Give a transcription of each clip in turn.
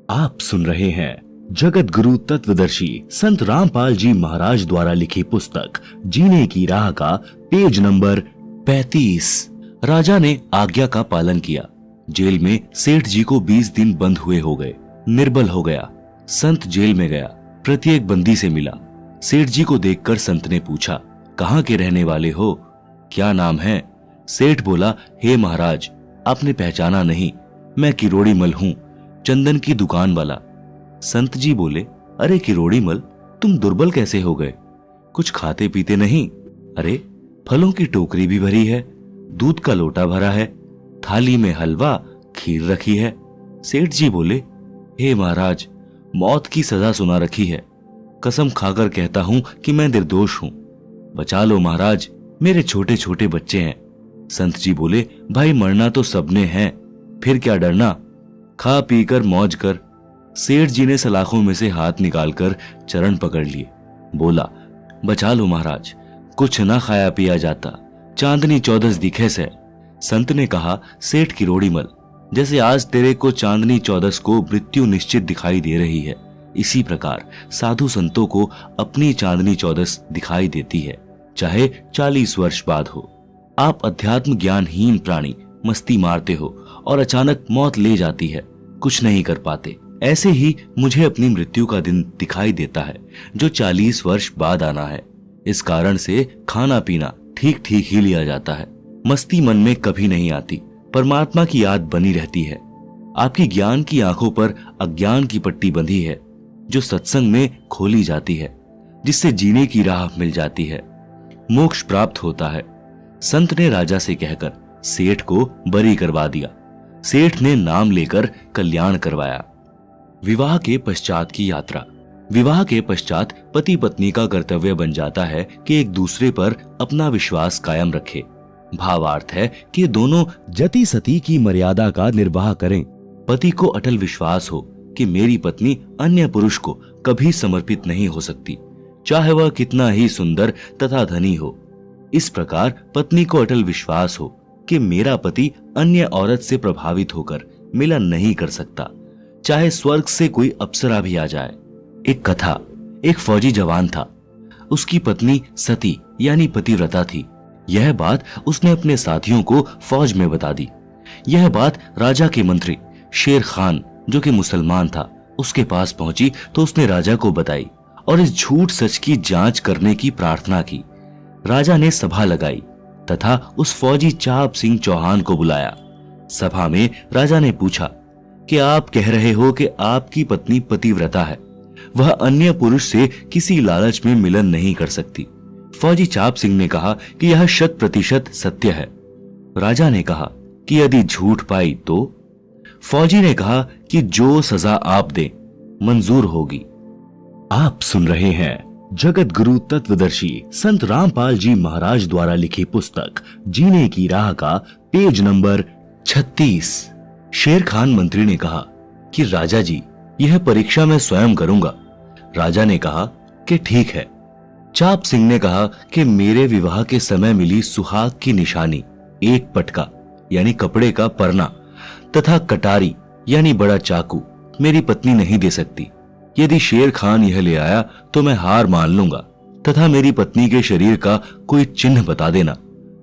आप सुन रहे हैं जगत गुरु तत्वदर्शी संत रामपाल जी महाराज द्वारा लिखी पुस्तक जीने की राह का पेज नंबर 35। राजा ने आज्ञा का पालन किया। जेल में सेठ जी को 20 दिन बंद हुए हो गए। निर्बल हो गया। संत जेल में गया, प्रत्येक बंदी से मिला। सेठ जी को देखकर संत ने पूछा, कहाँ के रहने वाले हो, क्या नाम है? सेठ बोला, हे महाराज, आपने पहचाना नहीं, मैं किरोड़ी मल हूँ, चंदन की दुकान वाला। संत जी बोले, अरे किरोड़ी मल, तुम दुर्बल कैसे हो गए? कुछ खाते पीते नहीं? अरे फलों की टोकरी भी भरी है, दूध का लोटा भरा है, थाली में हलवा खीर रखी है। सेठ जी बोले, हे महाराज, मौत की सजा सुना रखी है। कसम खाकर कहता हूं कि मैं निर्दोष हूं, बचा लो महाराज, मेरे छोटे छोटे बच्चे हैं। संत जी बोले, भाई मरना तो सबने है, फिर क्या डरना, खा पीकर मौज कर। सेठ जी ने सलाखों में से हाथ निकालकर चरण पकड़ लिए। बोला, बचा लो महाराज, कुछ ना खाया पिया जाता, चांदनी चौदस दिखे से। संत ने कहा, सेठ किरोड़ी मल, जैसे आज तेरे को चांदनी चौदस को मृत्यु निश्चित दिखाई दे रही है, इसी प्रकार साधु संतों को अपनी चांदनी चौदस दिखाई देती है, चाहे 40 वर्ष बाद हो। आप अध्यात्म ज्ञानहीन प्राणी मस्ती मारते हो और अचानक मौत ले जाती है, कुछ नहीं कर पाते। ऐसे ही मुझे अपनी मृत्यु का दिन दिखाई देता है, जो 40 वर्ष बाद आना है। इस कारण से खाना पीना ठीक ठीक ही लिया जाता है। मस्ती मन में कभी नहीं आती, परमात्मा की याद बनी रहती है। आपकी ज्ञान की आंखों पर अज्ञान की पट्टी बंधी है, जो सत्संग में खोली जाती है, जिससे जीने की राह मिल जाती है, मोक्ष प्राप्त होता है। संत ने राजा से कहकर सेठ को बरी करवा दिया। सेठ ने नाम लेकर कल्याण करवाया। विवाह के पश्चात की यात्रा। विवाह के पश्चात पति पत्नी का कर्तव्य बन जाता है कि एक दूसरे पर अपना विश्वास कायम रखे। भावार्थ है कि दोनों जति सती की मर्यादा का निर्वाह करें। पति को अटल विश्वास हो कि मेरी पत्नी अन्य पुरुष को कभी समर्पित नहीं हो सकती, चाहे वह कितना ही सुंदर तथा धनी हो। इस प्रकार पत्नी को अटल विश्वास हो कि मेरा पति अन्य औरत से प्रभावित होकर मिलन नहीं कर सकता, चाहे स्वर्ग से कोई अप्सरा भी आ जाए। एक कथा, एक फौजी जवान था। उसकी पत्नी सती यानी पतिव्रता थी। यह बात उसने अपने साथियों को फौज में बता दी। यह बात राजा के मंत्री शेर खान, जो कि मुसलमान था, उसके पास पहुंची तो उसने राजा को बताई और इस झूठ सच की जांच करने की प्रार्थना की। राजा ने सभा लगाई तथा उस फौजी चाप सिंह चौहान को बुलाया। सभा में राजा ने पूछा कि आप कह रहे हो कि आपकी पत्नी पतिव्रता है, वह अन्य पुरुष से किसी लालच में मिलन नहीं कर सकती। फौजी चाप सिंह ने कहा कि यह 100% सत्य है। राजा ने कहा कि यदि झूठ पाई तो? फौजी ने कहा कि जो सजा आप दे मंजूर होगी। आप सुन रहे हैं जगत गुरु तत्वदर्शी संत रामपाल जी महाराज द्वारा लिखी पुस्तक जीने की राह का पेज नंबर 36। शेर खान मंत्री ने कहा कि राजा जी, यह परीक्षा मैं स्वयं करूंगा। राजा ने कहा कि ठीक है। चाप सिंह ने कहा कि मेरे विवाह के समय मिली सुहाग की निशानी, एक पटका यानी कपड़े का परना तथा कटारी यानी बड़ा चाकू मेरी पत्नी नहीं दे सकती। यदि शेर खान यह ले आया तो मैं हार मान लूंगा तथा मेरी पत्नी के शरीर का कोई चिन्ह बता देना,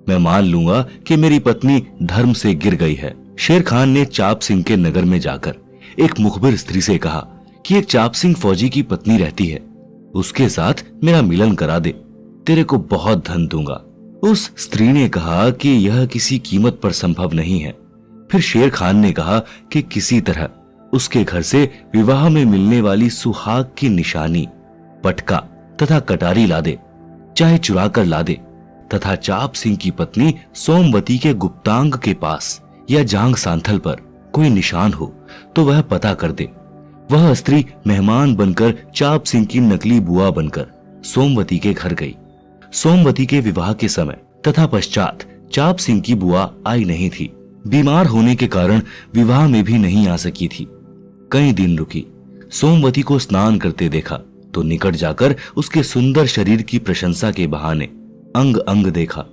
मैं मान लूंगा कि मेरी पत्नी धर्म से गिर गई है। शेर खान ने चाप सिंह के नगर में जाकर एक मुखबिर स्त्री से कहा कि एक चाप सिंह फौजी की पत्नी रहती है, उसके साथ मेरा मिलन करा दे, तेरे को बहुत धन दूंगा। उस स्त्री ने कहा कि यह किसी कीमत पर संभव नहीं है। फिर शेर खान ने कहा कि किसी तरह उसके घर से विवाह में मिलने वाली सुहाग की निशानी, पटका तथा कटारी ला दे, चाहे चुरा कर ला दे, तथा चाप सिंह की पत्नी सोमवती के गुप्तांग के पास या जांग सांथल पर कोई निशान हो तो वह पता कर दे। वह स्त्री मेहमान बनकर चाप सिंह की नकली बुआ बनकर सोमवती के घर गई। सोमवती के विवाह के समय तथा पश्चात चाप सिंह की बुआ आई नहीं थी। बीमार होने के कारण विवाह में भी नहीं आ सकी थी। कई दिन रुकी। सोमवती को स्नान करते देखा तो निकट जाकर उसके सुंदर शरीर की प्रशंसा के बहाने अंग अंग देखा।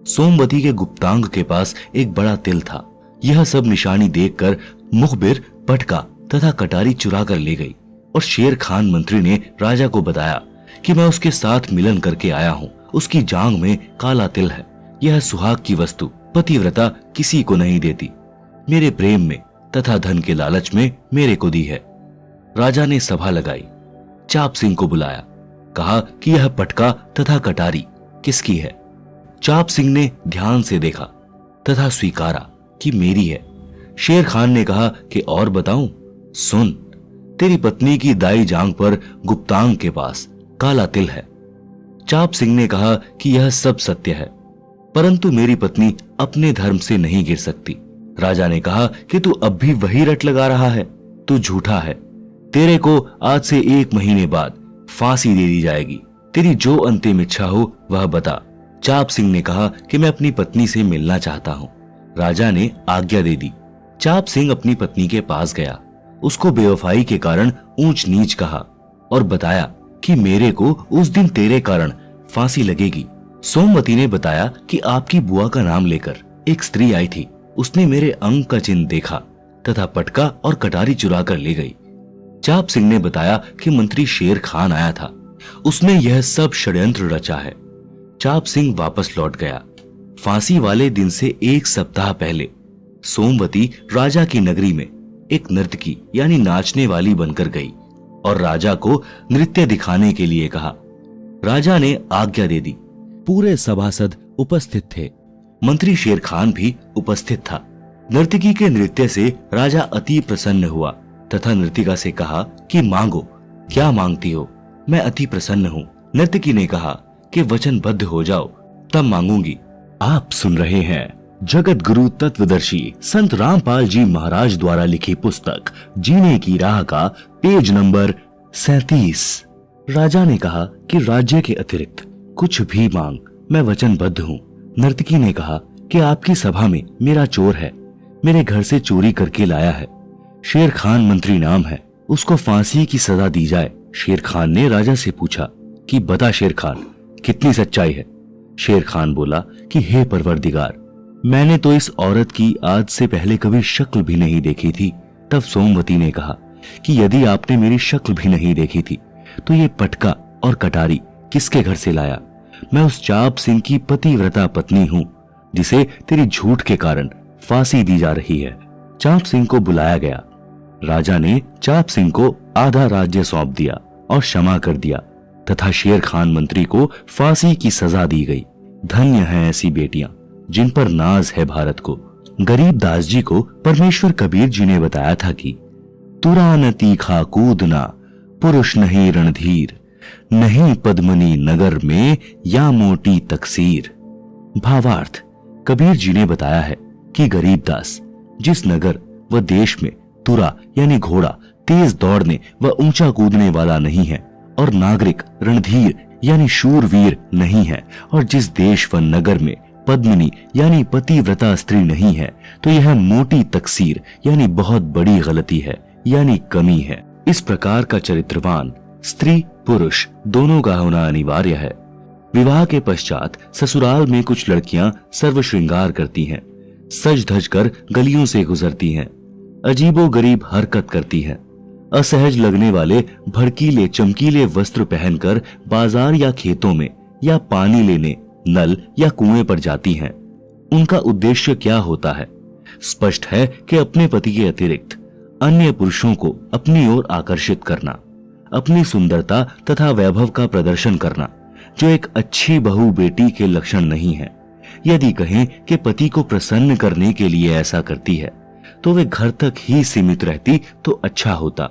सोमवती के गुप्तांग के पास एक बड़ा तिल था। यह सब निशानी देखकर मुखबिर, पटका तथा कटारी चुरा कर ले गई और शेर खान मंत्री ने राजा को बताया कि मैं उसके साथ मिलन करके आया हूँ। उसकी जांग में काला तिल है। यह सुहाग की वस्तु पतिव्रता किसी को नहीं देती। मेरे प्रेम में तथा धन के लालच में मेरे को दी है। राजा ने सभा लगाई, चाप सिंह को बुलाया, कहा कि यह पटका तथा कटारी किसकी है। चाप सिंह ने ध्यान से देखा तथा स्वीकारा कि मेरी है। शेर खान ने कहा कि और बताऊं? सुन, तेरी पत्नी की दाई जांग पर गुप्तांग के पास काला तिल है। चाप सिंह ने कहा कि यह सब सत्य है, परंतु मेरी पत्नी अपने धर्म से नहीं गिर सकती। राजा ने कहा कि तू अब भी वही रट लगा रहा है, तू झूठा है। तेरे को आज से 1 महीने बाद फांसी दे दी जाएगी। तेरी जो अंतिम इच्छा हो वह बता। चाप सिंह ने कहा कि मैं अपनी पत्नी से मिलना चाहता हूँ। राजा ने आज्ञा दे दी। चाप सिंह अपनी पत्नी के पास गया, उसको बेवफाई के कारण ऊंच नीच कहा और बताया कि मेरे को उस दिन तेरे कारण फांसी लगेगी। सोमवती ने बताया कि आपकी बुआ का नाम लेकर एक स्त्री आई थी। उसने मेरे अंग का चिन्ह देखा तथा पटका और कटारी चुरा कर ले गई। चाप सिंह ने बताया कि मंत्री शेर खान आया था, उसने यह सब षड्यंत्र रचा है। चाप सिंह वापस लौट गया। फांसी वाले दिन से 1 सप्ताह पहले सोमवती राजा की नगरी में एक नर्तकी यानी नाचने वाली बनकर गई और राजा को नृत्य दिखाने के लिए कहा। राजा ने आज्ञा दे दी। पूरे सभासद उपस्थित थे। मंत्री शेर खान भी उपस्थित था। नर्तकी के नृत्य से राजा अति प्रसन्न हुआ तथा नर्तिका से कहा कि मांगो, क्या मांगती हो? मैं अति प्रसन्न हूँ। नर्तकी ने कहा कि वचनबद्ध हो जाओ, तब मांगूंगी। आप सुन रहे हैं जगत गुरु तत्वदर्शी संत रामपाल जी महाराज द्वारा लिखी पुस्तक जीने की राह का पेज नंबर 37। राजा ने कहा कि राज्य के अतिरिक्त कुछ भी मांग, मैं वचनबद्ध हूँ। नर्तकी ने कहा कि आपकी सभा में मेरा चोर है, मेरे घर से चोरी करके लाया है। शेर खान मंत्री नाम है, उसको फांसी की सजा दी जाए। शेर खान ने राजा से पूछा कि बता शेर खान, कितनी सच्चाई है? शेर खान बोला कि हे परवरदिगार, मैंने तो इस औरत की आज से पहले कभी शक्ल भी नहीं देखी थी। तब सोमवती ने कहा कि यदि आपने मेरी शक्ल भी नहीं देखी थी तो ये पटका और कटारी किसके घर से लाया? मैं उस चाप सिंह की पतिव्रता पत्नी हूँ जिसे तेरी झूठ के कारण फांसी दी जा रही है। चाप सिंह को बुलाया गया। राजा ने चाप सिंह को आधा राज्य सौंप दिया और क्षमा कर दिया तथा शेर खान मंत्री को फांसी की सजा दी गई। धन्य है ऐसी बेटियां जिन पर नाज है भारत को। गरीब दास जी को परमेश्वर कबीर जी ने बताया था कि तुरा न तीखा कूदना, पुरुष नहीं रणधीर, नहीं पद्मनी नगर में या मोटी तकसीर। भावार्थ, कबीर जी ने बताया है कि गरीब दास जिस नगर व देश में तुरा यानी घोड़ा तेज दौड़ने व ऊंचा कूदने वाला नहीं है और नागरिक रणधीर यानी शूरवीर नहीं है, और जिस देश व नगर में पद्मिनी यानी पतिव्रता स्त्री नहीं है, तो यह मोटी तकसीर यानी बहुत बड़ी गलती है यानी कमी है। इस प्रकार का चरित्रवान स्त्री पुरुष दोनों का होना अनिवार्य है। विवाह के पश्चात ससुराल में कुछ लड़कियां सर्व श्रृंगार करती हैं, सज धज कर गलियों से गुजरती हैं, अजीबो गरीब हरकत करती हैं, असहज लगने वाले भड़कीले चमकीले वस्त्र पहनकर बाजार या खेतों में या पानी लेने नल या कुएं पर जाती हैं। उनका उद्देश्य क्या होता है? स्पष्ट है कि अपने पति के अतिरिक्त अन्य पुरुषों को अपनी ओर आकर्षित करना, अपनी सुंदरता तथा वैभव का प्रदर्शन करना, जो एक अच्छी बहू बेटी के लक्षण नहीं है। यदि कहें कि पति को प्रसन्न करने के लिए ऐसा करती है तो वे घर तक ही सीमित रहती तो अच्छा होता,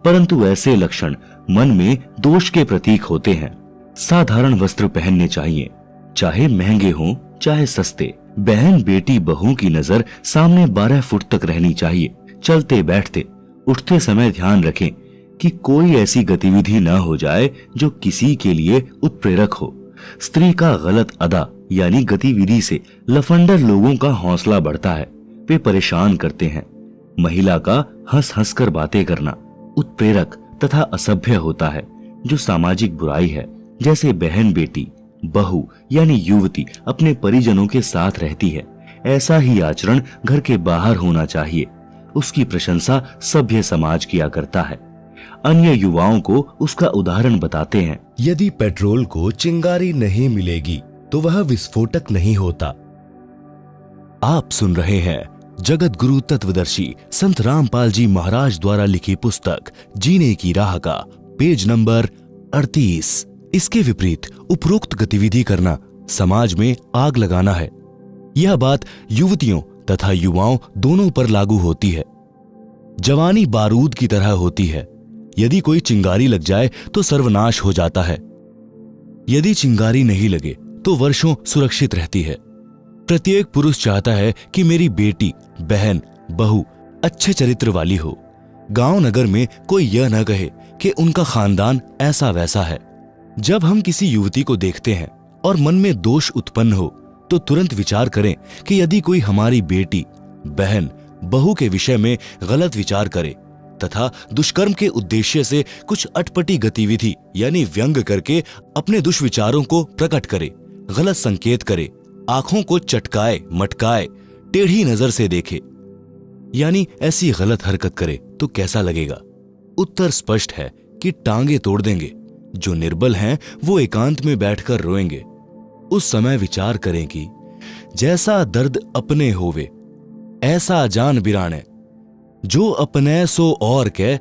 परंतु ऐसे लक्षण मन में दोष के प्रतीक होते हैं। साधारण वस्त्र पहनने चाहिए, चाहे महंगे हों चाहे सस्ते। बहन बेटी बहू की नजर सामने 12 फुट तक रहनी चाहिए। चलते बैठते उठते समय ध्यान रखें कि कोई ऐसी गतिविधि न हो जाए जो किसी के लिए उत्प्रेरक हो। स्त्री का गलत अदा यानी गतिविधि से लफंडर लोगों का हौसला बढ़ता है, वे परेशान करते हैं। महिला का हंस हंस कर बातें करना उत्प्रेरक तथा असभ्य होता है, जो सामाजिक बुराई है। जैसे बहन बेटी बहू यानी युवती अपने परिजनों के साथ रहती है, ऐसा ही आचरण घर के बाहर होना चाहिए। उसकी प्रशंसा सभ्य समाज किया करता है। अन्य युवाओं को उसका उदाहरण बताते हैं। यदि पेट्रोल को चिंगारी नहीं मिलेगी तो वह विस्फोटक नहीं होता। आप सुन रहे हैं जगत गुरु तत्वदर्शी संत रामपाल जी महाराज द्वारा लिखी पुस्तक जीने की राह का पेज नंबर 38। इसके विपरीत उपरोक्त गतिविधि करना समाज में आग लगाना है। यह बात युवतियों तथा युवाओं दोनों पर लागू होती है। जवानी बारूद की तरह होती है। यदि कोई चिंगारी लग जाए तो सर्वनाश हो जाता है। यदि चिंगारी नहीं लगे तो वर्षों सुरक्षित रहती है। प्रत्येक पुरुष चाहता है कि मेरी बेटी, बहन, बहू अच्छे चरित्र वाली हो। गांव नगर में कोई यह न कहे कि उनका खानदान ऐसा वैसा है। जब हम किसी युवती को देखते हैं और मन में दोष उत्पन्न हो तो तुरंत विचार करें कि यदि कोई हमारी बेटी, बहन, बहू के विषय में गलत विचार करे तथा दुष्कर्म के उद्देश्य से कुछ अटपटी गतिविधि यानी व्यंग करके अपने दुष्विचारों को प्रकट करे, गलत संकेत करे, आंखों को चटकाए, मटकाए, टेढ़ी नजर से देखे, यानी ऐसी गलत हरकत करे तो कैसा लगेगा? उत्तर स्पष्ट है कि टांगे तोड़ देंगे। जो निर्बल हैं वो एकांत में बैठकर रोएंगे। उस समय विचार करें कि जैसा दर्द अपने होवे ऐसा जान बिराने, जो अपने सो और के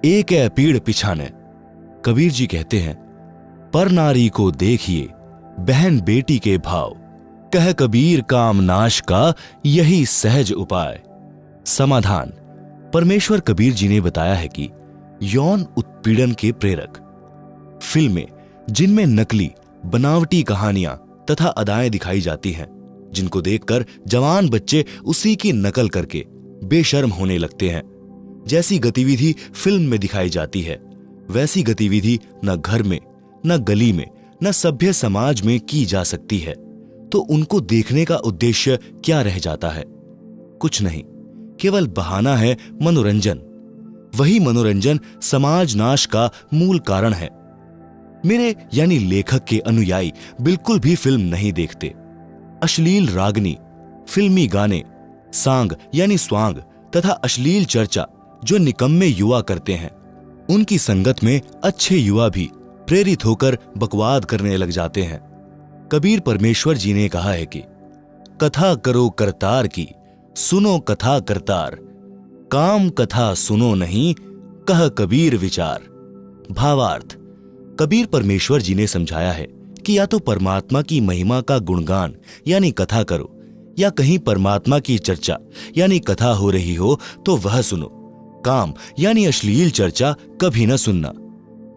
एक है पीड़ पिछाने। कबीर जी कहते हैं, पर नारी को देखिए बहन बेटी के भाव, कह कबीर काम नाश का यही सहज उपाय। समाधान। परमेश्वर कबीर जी ने बताया है कि यौन उत्पीड़न के प्रेरक फिल्में जिनमें नकली बनावटी कहानियां तथा अदाएं दिखाई जाती हैं, जिनको देखकर जवान बच्चे उसी की नकल करके बेशर्म होने लगते हैं। जैसी गतिविधि फिल्म में दिखाई जाती है वैसी गतिविधि न घर में, न गली में, न सभ्य समाज में की जा सकती है। तो उनको देखने का उद्देश्य क्या रह जाता है? कुछ नहीं, केवल बहाना है मनोरंजन। वही मनोरंजन समाज नाश का मूल कारण है। मेरे यानी लेखक के अनुयायी बिल्कुल भी फिल्म नहीं देखते। अश्लील रागनी, फिल्मी गाने, सांग यानी स्वांग तथा अश्लील चर्चा जो निकम्मे युवा करते हैं, उनकी संगत में अच्छे युवा भी प्रेरित होकर बकवाद करने लग जाते हैं। कबीर परमेश्वर जी ने कहा है कि कथा करो करतार की, सुनो कथा करतार, काम कथा सुनो नहीं, कह कबीर विचार। भावार्थ। कबीर परमेश्वर जी ने समझाया है कि या तो परमात्मा की महिमा का गुणगान यानी कथा करो, या कहीं परमात्मा की चर्चा यानी कथा हो रही हो तो वह सुनो। काम यानी अश्लील चर्चा कभी न सुनना।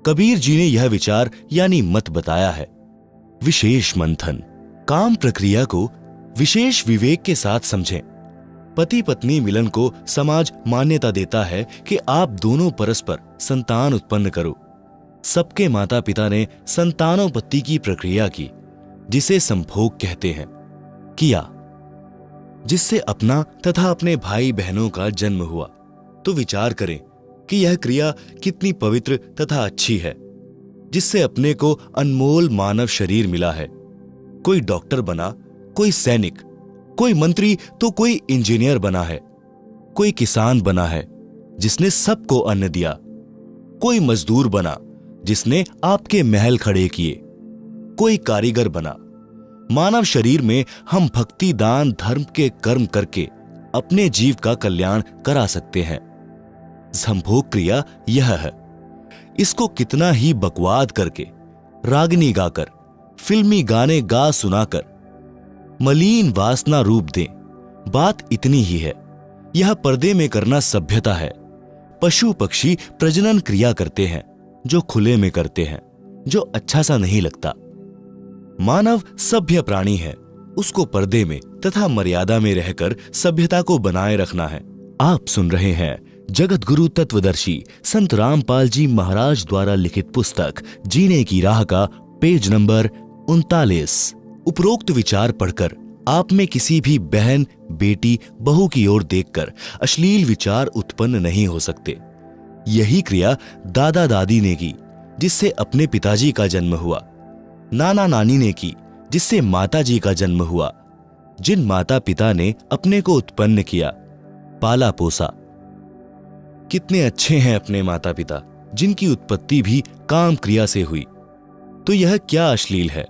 कबीर जी ने यह विचार यानी मत बताया है। विशेष मंथन। काम प्रक्रिया को विशेष विवेक के साथ समझें। पति पत्नी मिलन को समाज मान्यता देता है कि आप दोनों परस्पर संतान उत्पन्न करो। सबके माता पिता ने संतानोत्पत्ति की प्रक्रिया की, जिसे संभोग कहते हैं, किया, जिससे अपना तथा अपने भाई बहनों का जन्म हुआ। तो विचार करें कि यह क्रिया कितनी पवित्र तथा अच्छी है, जिससे अपने को अनमोल मानव शरीर मिला है। कोई डॉक्टर बना, कोई सैनिक, कोई मंत्री तो कोई इंजीनियर बना है, कोई किसान बना है जिसने सबको अन्न दिया, कोई मजदूर बना जिसने आपके महल खड़े किए, कोई कारीगर बना। मानव शरीर में हम भक्ति, दान, धर्म के कर्म करके अपने जीव का कल्याण करा सकते हैं। संभोग क्रिया यह है। इसको कितना ही बकवाद करके, रागनी गाकर, फिल्मी गाने गा सुनाकर मलिन वासना रूप दें, बात इतनी ही है। यह पर्दे में करना सभ्यता है। पशु पक्षी प्रजनन क्रिया करते हैं जो खुले में करते हैं, जो अच्छा सा नहीं लगता। मानव सभ्य प्राणी है, उसको पर्दे में तथा मर्यादा में रहकर सभ्यता को बनाए रखना है। आप सुन रहे हैं जगत गुरु तत्वदर्शी संत रामपाल जी महाराज द्वारा लिखित पुस्तक जीने की राह का पेज नंबर 39। उपरोक्त विचार पढ़कर आप में किसी भी बहन, बेटी, बहू की ओर देखकर अश्लील विचार उत्पन्न नहीं हो सकते। यही क्रिया दादा दादी ने की, जिससे अपने पिताजी का जन्म हुआ। नाना नानी ने की, जिससे माताजी का जन्म हुआ। जिन माता पिता ने अपने को उत्पन्न किया, पाला पोसा, कितने अच्छे हैं अपने माता पिता, जिनकी उत्पत्ति भी काम क्रिया से हुई। तो यह क्या अश्लील है?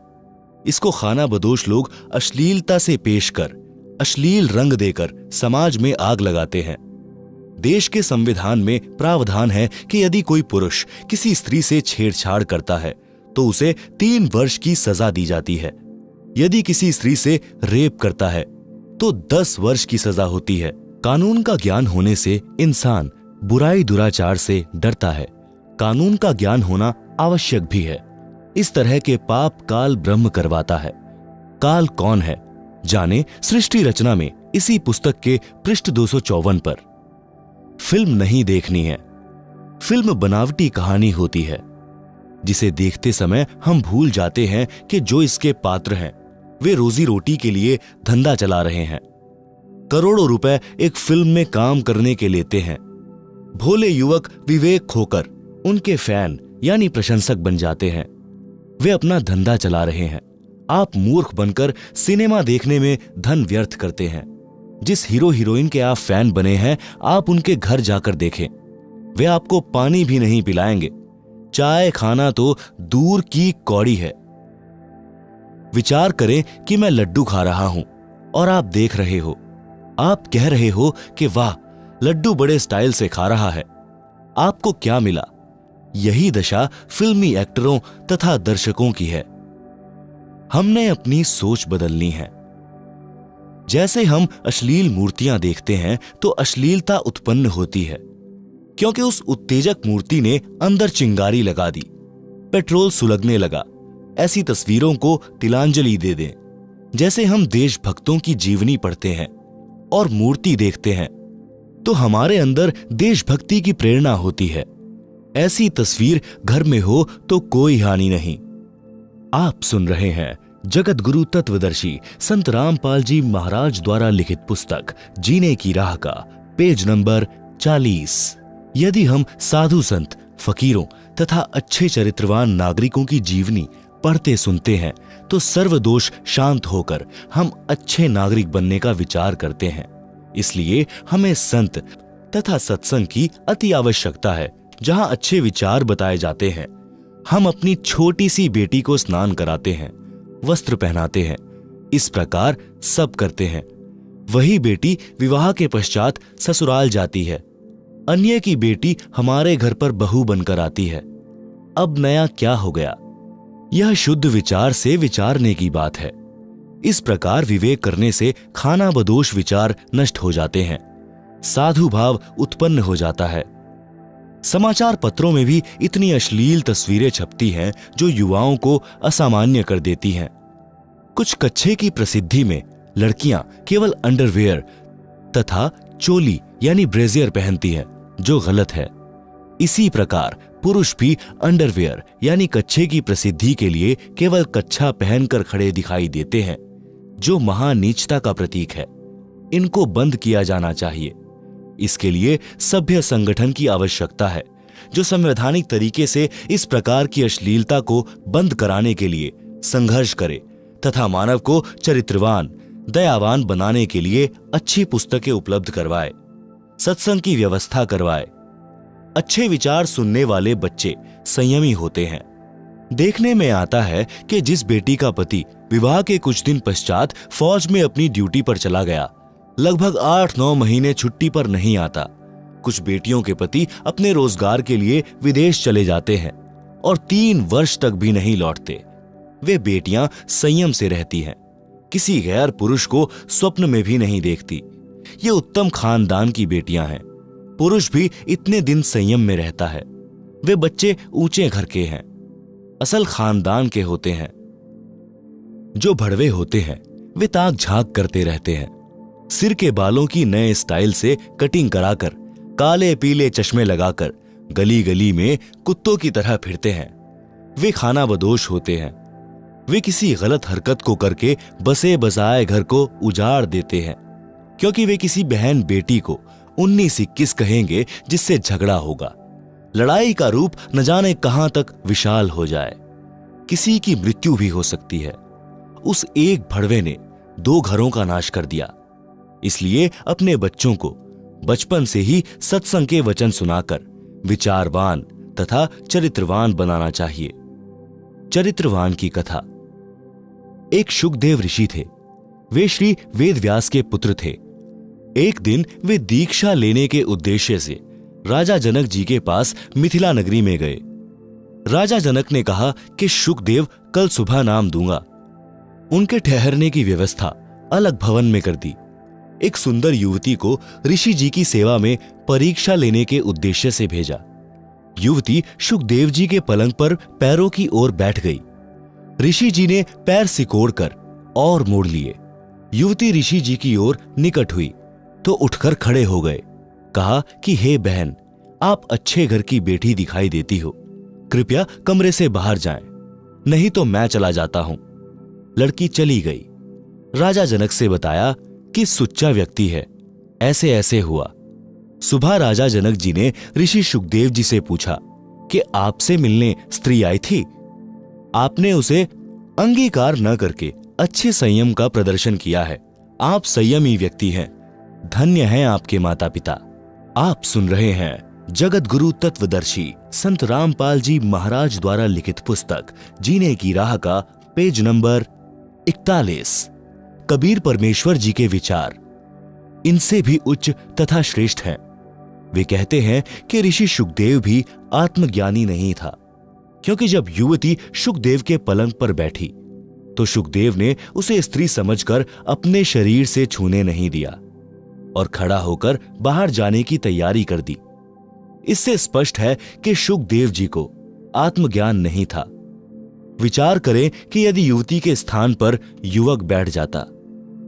इसको खानाबदोश लोग अश्लीलता से पेश कर, अश्लील रंग देकर समाज में आग लगाते हैं। देश के संविधान में प्रावधान है कि यदि कोई पुरुष किसी स्त्री से छेड़छाड़ करता है तो उसे 3 वर्ष की सजा दी जाती है। यदि किसी स्त्री से रेप करता है तो 10 वर्ष की सजा होती है। कानून का ज्ञान होने से इंसान बुराई दुराचार से डरता है। कानून का ज्ञान होना आवश्यक भी है। इस तरह के पाप काल ब्रह्म करवाता है। काल कौन है जाने सृष्टि रचना में इसी पुस्तक के पृष्ठ 254 पर। फिल्म नहीं देखनी है। फिल्म बनावटी कहानी होती है जिसे देखते समय हम भूल जाते हैं कि जो इसके पात्र हैं वे रोजी रोटी के लिए धंधा चला रहे हैं। करोड़ों रुपए एक फिल्म में काम करने के लेते हैं। भोले युवक विवेक खोकर उनके फैन यानी प्रशंसक बन जाते हैं। वे अपना धंधा चला रहे हैं। आप मूर्ख बनकर सिनेमा देखने में धन व्यर्थ करते हैं। जिस हीरो हीरोइन के आप फैन बने हैं, आप उनके घर जाकर देखें। वे आपको पानी भी नहीं पिलाएंगे। चाय खाना तो दूर की कौड़ी है। विचार करें कि मैं लड्डू खा रहा हूं और आप देख रहे हो। आप कह रहे हो कि वाह, लड्डू बड़े स्टाइल से खा रहा है। आपको क्या मिला? यही दशा फिल्मी एक्टरों तथा दर्शकों की है। हमने अपनी सोच बदलनी है। जैसे हम अश्लील मूर्तियां देखते हैं तो अश्लीलता उत्पन्न होती है, क्योंकि उस उत्तेजक मूर्ति ने अंदर चिंगारी लगा दी, पेट्रोल सुलगने लगा। ऐसी तस्वीरों को तिलांजलि दे दें। जैसे हम देशभक्तों की जीवनी पढ़ते हैं और मूर्ति देखते हैं तो हमारे अंदर देशभक्ति की प्रेरणा होती है। ऐसी तस्वीर घर में हो तो कोई हानि नहीं। आप सुन रहे हैं जगत गुरु तत्वदर्शी संत रामपाल जी महाराज द्वारा लिखित पुस्तक जीने की राह का पेज नंबर 40। यदि हम साधु संत, फकीरों तथा अच्छे चरित्रवान नागरिकों की जीवनी पढ़ते सुनते हैं तो सर्वदोष शांत होकर हम अच्छे नागरिक बनने का विचार करते हैं। इसलिए हमें संत तथा सत्संग की अति आवश्यकता है। जहां अच्छे विचार बताए जाते हैं, हम अपनी छोटी सी बेटी को स्नान कराते हैं, वस्त्र पहनाते हैं। इस प्रकार सब करते हैं। वही बेटी विवाह के पश्चात ससुराल जाती है। अन्य की बेटी हमारे घर पर बहू बनकर आती है। अब नया क्या हो गया? यह शुद्ध विचार से विचारने की बात है। इस प्रकार विवेक करने से खानाबदोश विचार नष्ट हो जाते हैं। साधु भाव उत्पन्न हो जाता है। समाचार पत्रों में भी इतनी अश्लील तस्वीरें छपती हैं जो युवाओं को असामान्य कर देती हैं। कुछ कच्छे की प्रसिद्धि में लड़कियां केवल अंडरवेयर तथा चोली यानी ब्रेजियर पहनती हैं, जो गलत है। इसी प्रकार पुरुष भी अंडरवेयर यानी कच्छे की प्रसिद्धि के लिए केवल कच्छा पहनकर खड़े दिखाई देते हैं, जो महानीचता का प्रतीक है। इनको बंद किया जाना चाहिए। इसके लिए सभ्य संगठन की आवश्यकता है, जो संवैधानिक तरीके से इस प्रकार की अश्लीलता को बंद कराने के लिए संघर्ष करे तथा मानव को चरित्रवान, दयावान बनाने के लिए अच्छी पुस्तकें उपलब्ध करवाए, सत्संग की व्यवस्था करवाए। अच्छे विचार सुनने वाले बच्चे संयमी होते हैं। देखने में आता है कि जिस बेटी का पति विवाह के कुछ दिन पश्चात फौज में अपनी ड्यूटी पर चला गया, लगभग 8-9 महीने छुट्टी पर नहीं आता। कुछ बेटियों के पति अपने रोजगार के लिए विदेश चले जाते हैं और 3 वर्ष तक भी नहीं लौटते। वे बेटियां संयम से रहती हैं, किसी गैर पुरुष को स्वप्न में भी नहीं देखती। ये उत्तम खानदान की बेटियां हैं। पुरुष भी इतने दिन संयम में रहता है। वे बच्चे ऊंचे घर के हैं, असल खानदान के होते हैं। जो भड़वे होते हैं वे ताक झांक करते रहते हैं। सिर के बालों की नए स्टाइल से कटिंग कराकर, काले पीले चश्मे लगाकर गली गली में कुत्तों की तरह फिरते हैं। वे खानाबदोश होते हैं। वे किसी गलत हरकत को करके बसे बसाए घर को उजाड़ देते हैं, क्योंकि वे किसी बहन बेटी को 19-21 कहेंगे जिससे झगड़ा होगा। लड़ाई का रूप न जाने कहां तक विशाल हो जाए। किसी की मृत्यु भी हो सकती है। उस एक भड़वे ने 2 घरों का नाश कर दिया। इसलिए अपने बच्चों को बचपन से ही सत्संग के वचन सुनाकर विचारवान तथा चरित्रवान बनाना चाहिए। चरित्रवान की कथा। एक शुकदेव ऋषि थे। वे श्री वेदव्यास के पुत्र थे। एक दिन वे दीक्षा लेने के उद्देश्य से राजा जनक जी के पास मिथिला नगरी में गए। राजा जनक ने कहा कि शुकदेव कल सुबह नाम दूंगा। उनके ठहरने की व्यवस्था अलग भवन में कर दी। एक सुंदर युवती को ऋषि जी की सेवा में परीक्षा लेने के उद्देश्य से भेजा। युवती शुकदेव जी के पलंग पर पैरों की ओर बैठ गई। ऋषि जी ने पैर सिकोड़कर और मोड़ लिए। युवती ऋषि जी की ओर निकट हुई तो उठकर खड़े हो गए। कहा कि हे बहन, आप अच्छे घर की बेटी दिखाई देती हो, कृपया कमरे से बाहर जाएं, नहीं तो मैं चला जाता हूं। लड़की चली गई। राजा जनक से बताया कि सुच्चा व्यक्ति है, ऐसे ऐसे हुआ। सुबह राजा जनक जी ने ऋषि शुकदेव जी से पूछा कि आपसे मिलने स्त्री आई थी। आपने उसे अंगीकार न करके अच्छे संयम का प्रदर्शन किया है। आप संयमी व्यक्ति हैं। धन्य हैं आपके माता पिता। आप सुन रहे हैं जगत गुरु तत्वदर्शी संत रामपाल जी महाराज द्वारा लिखित पुस्तक जीने की राह का पेज नंबर 41। कबीर परमेश्वर जी के विचार इनसे भी उच्च तथा श्रेष्ठ हैं। वे कहते हैं कि ऋषि शुकदेव भी आत्मज्ञानी नहीं था, क्योंकि जब युवती शुकदेव के पलंग पर बैठी तो शुकदेव ने उसे स्त्री समझकर अपने शरीर से छूने नहीं दिया और खड़ा होकर बाहर जाने की तैयारी कर दी। इससे स्पष्ट है कि शुकदेव जी को आत्मज्ञान नहीं था। विचार करें कि यदि युवती के स्थान पर युवक बैठ जाता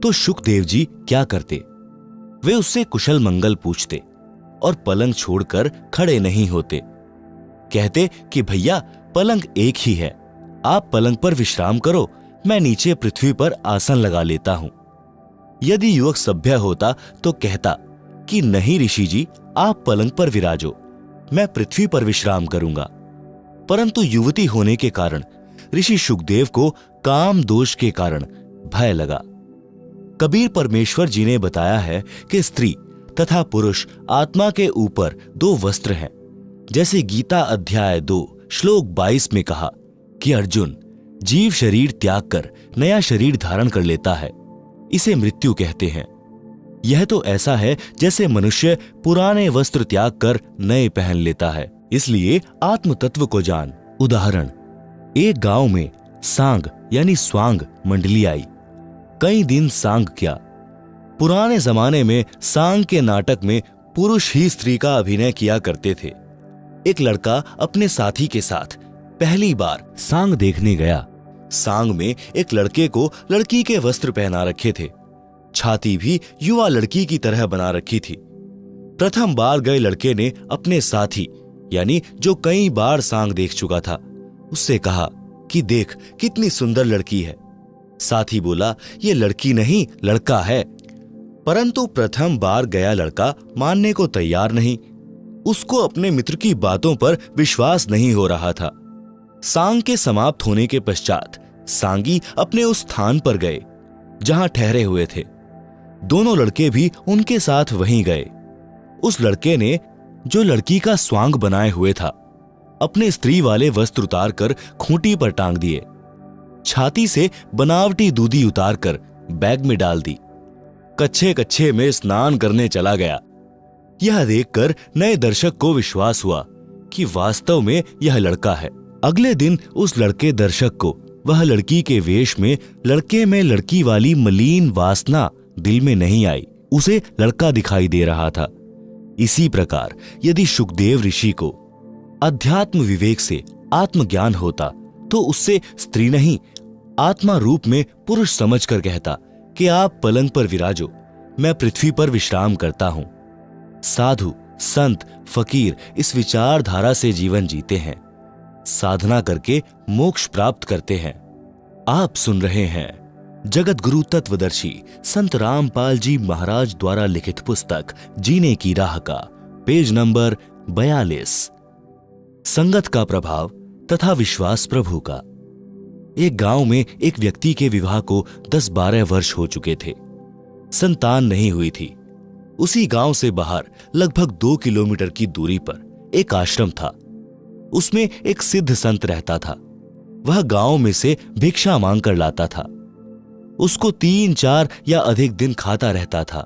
तो शुकदेव जी क्या करते? वे उससे कुशल मंगल पूछते और पलंग छोड़कर खड़े नहीं होते। कहते कि भैया, पलंग एक ही है, आप पलंग पर विश्राम करो, मैं नीचे पृथ्वी पर आसन लगा लेता हूं। यदि युवक सभ्य होता तो कहता कि नहीं ऋषि जी, आप पलंग पर विराजो, मैं पृथ्वी पर विश्राम करूंगा। परंतु युवती होने के कारण ऋषि शुकदेव को काम दोष के कारण भय लगा। कबीर परमेश्वर जी ने बताया है कि स्त्री तथा पुरुष आत्मा के ऊपर दो वस्त्र हैं। जैसे गीता अध्याय 2 श्लोक 22 में कहा कि अर्जुन, जीव शरीर त्याग कर नया शरीर धारण कर लेता है, इसे मृत्यु कहते हैं। यह तो ऐसा है जैसे मनुष्य पुराने वस्त्र त्याग कर नए पहन लेता है। इसलिए आत्म तत्व को जान। उदाहरण, एक गांव में सांग यानी स्वांग मंडली आई। कई दिन सांग क्या, पुराने जमाने में सांग के नाटक में पुरुष ही स्त्री का अभिनय किया करते थे। एक लड़का अपने साथी के साथ पहली बार सांग देखने गया। सांग में एक लड़के को लड़की के वस्त्र पहना रखे थे। छाती भी युवा लड़की की तरह बना रखी थी। प्रथम बार गए लड़के ने अपने साथी यानी जो कई बार सांग देख चुका था उससे कहा कि देख कितनी सुंदर लड़की है। साथी बोला, ये लड़की नहीं लड़का है। परंतु प्रथम बार गया लड़का मानने को तैयार नहीं। उसको अपने मित्र की बातों पर विश्वास नहीं हो रहा था। सांग के समाप्त होने के पश्चात सांगी अपने उस स्थान पर गए जहां ठहरे हुए थे। दोनों लड़के भी उनके साथ वहीं गए। उस लड़के ने, जो लड़की का स्वांग बनाए हुए था, अपने स्त्री वाले वस्त्र उतार कर खूंटी पर टांग दिए। छाती से बनावटी दूधी उतार कर बैग में डाल दी। कच्छे कच्छे में स्नान करने चला गया। यह देखकर नए दर्शक को विश्वास हुआ कि वास्तव में यह लड़का है। अगले दिन उस लड़के दर्शक को वह लड़की के वेश में लड़के में लड़की वाली मलिन वासना दिल में नहीं आई। उसे लड़का दिखाई दे रहा था। इसी प्रकार यदि शुकदेव ऋषि को अध्यात्म विवेक से आत्मज्ञान होता तो उससे स्त्री नहीं आत्मा रूप में पुरुष समझकर कहता कि आप पलंग पर विराजो, मैं पृथ्वी पर विश्राम करता हूं। साधु, संत, फकीर इस विचारधारा से जीवन जीते हैं, साधना करके मोक्ष प्राप्त करते हैं। आप सुन रहे हैं जगत गुरु तत्वदर्शी संत रामपाल जी महाराज द्वारा लिखित पुस्तक जीने की राह का पेज नंबर 42। संगत का प्रभाव तथा विश्वास प्रभु का। एक गांव में एक व्यक्ति के विवाह को 10-12 वर्ष हो चुके थे। संतान नहीं हुई थी। उसी गांव से बाहर लगभग 2 किलोमीटर की दूरी पर एक आश्रम था। उसमें एक सिद्ध संत रहता था। वह गांव में से भिक्षा मांग कर लाता था। उसको 3-4 या अधिक दिन खाता रहता था।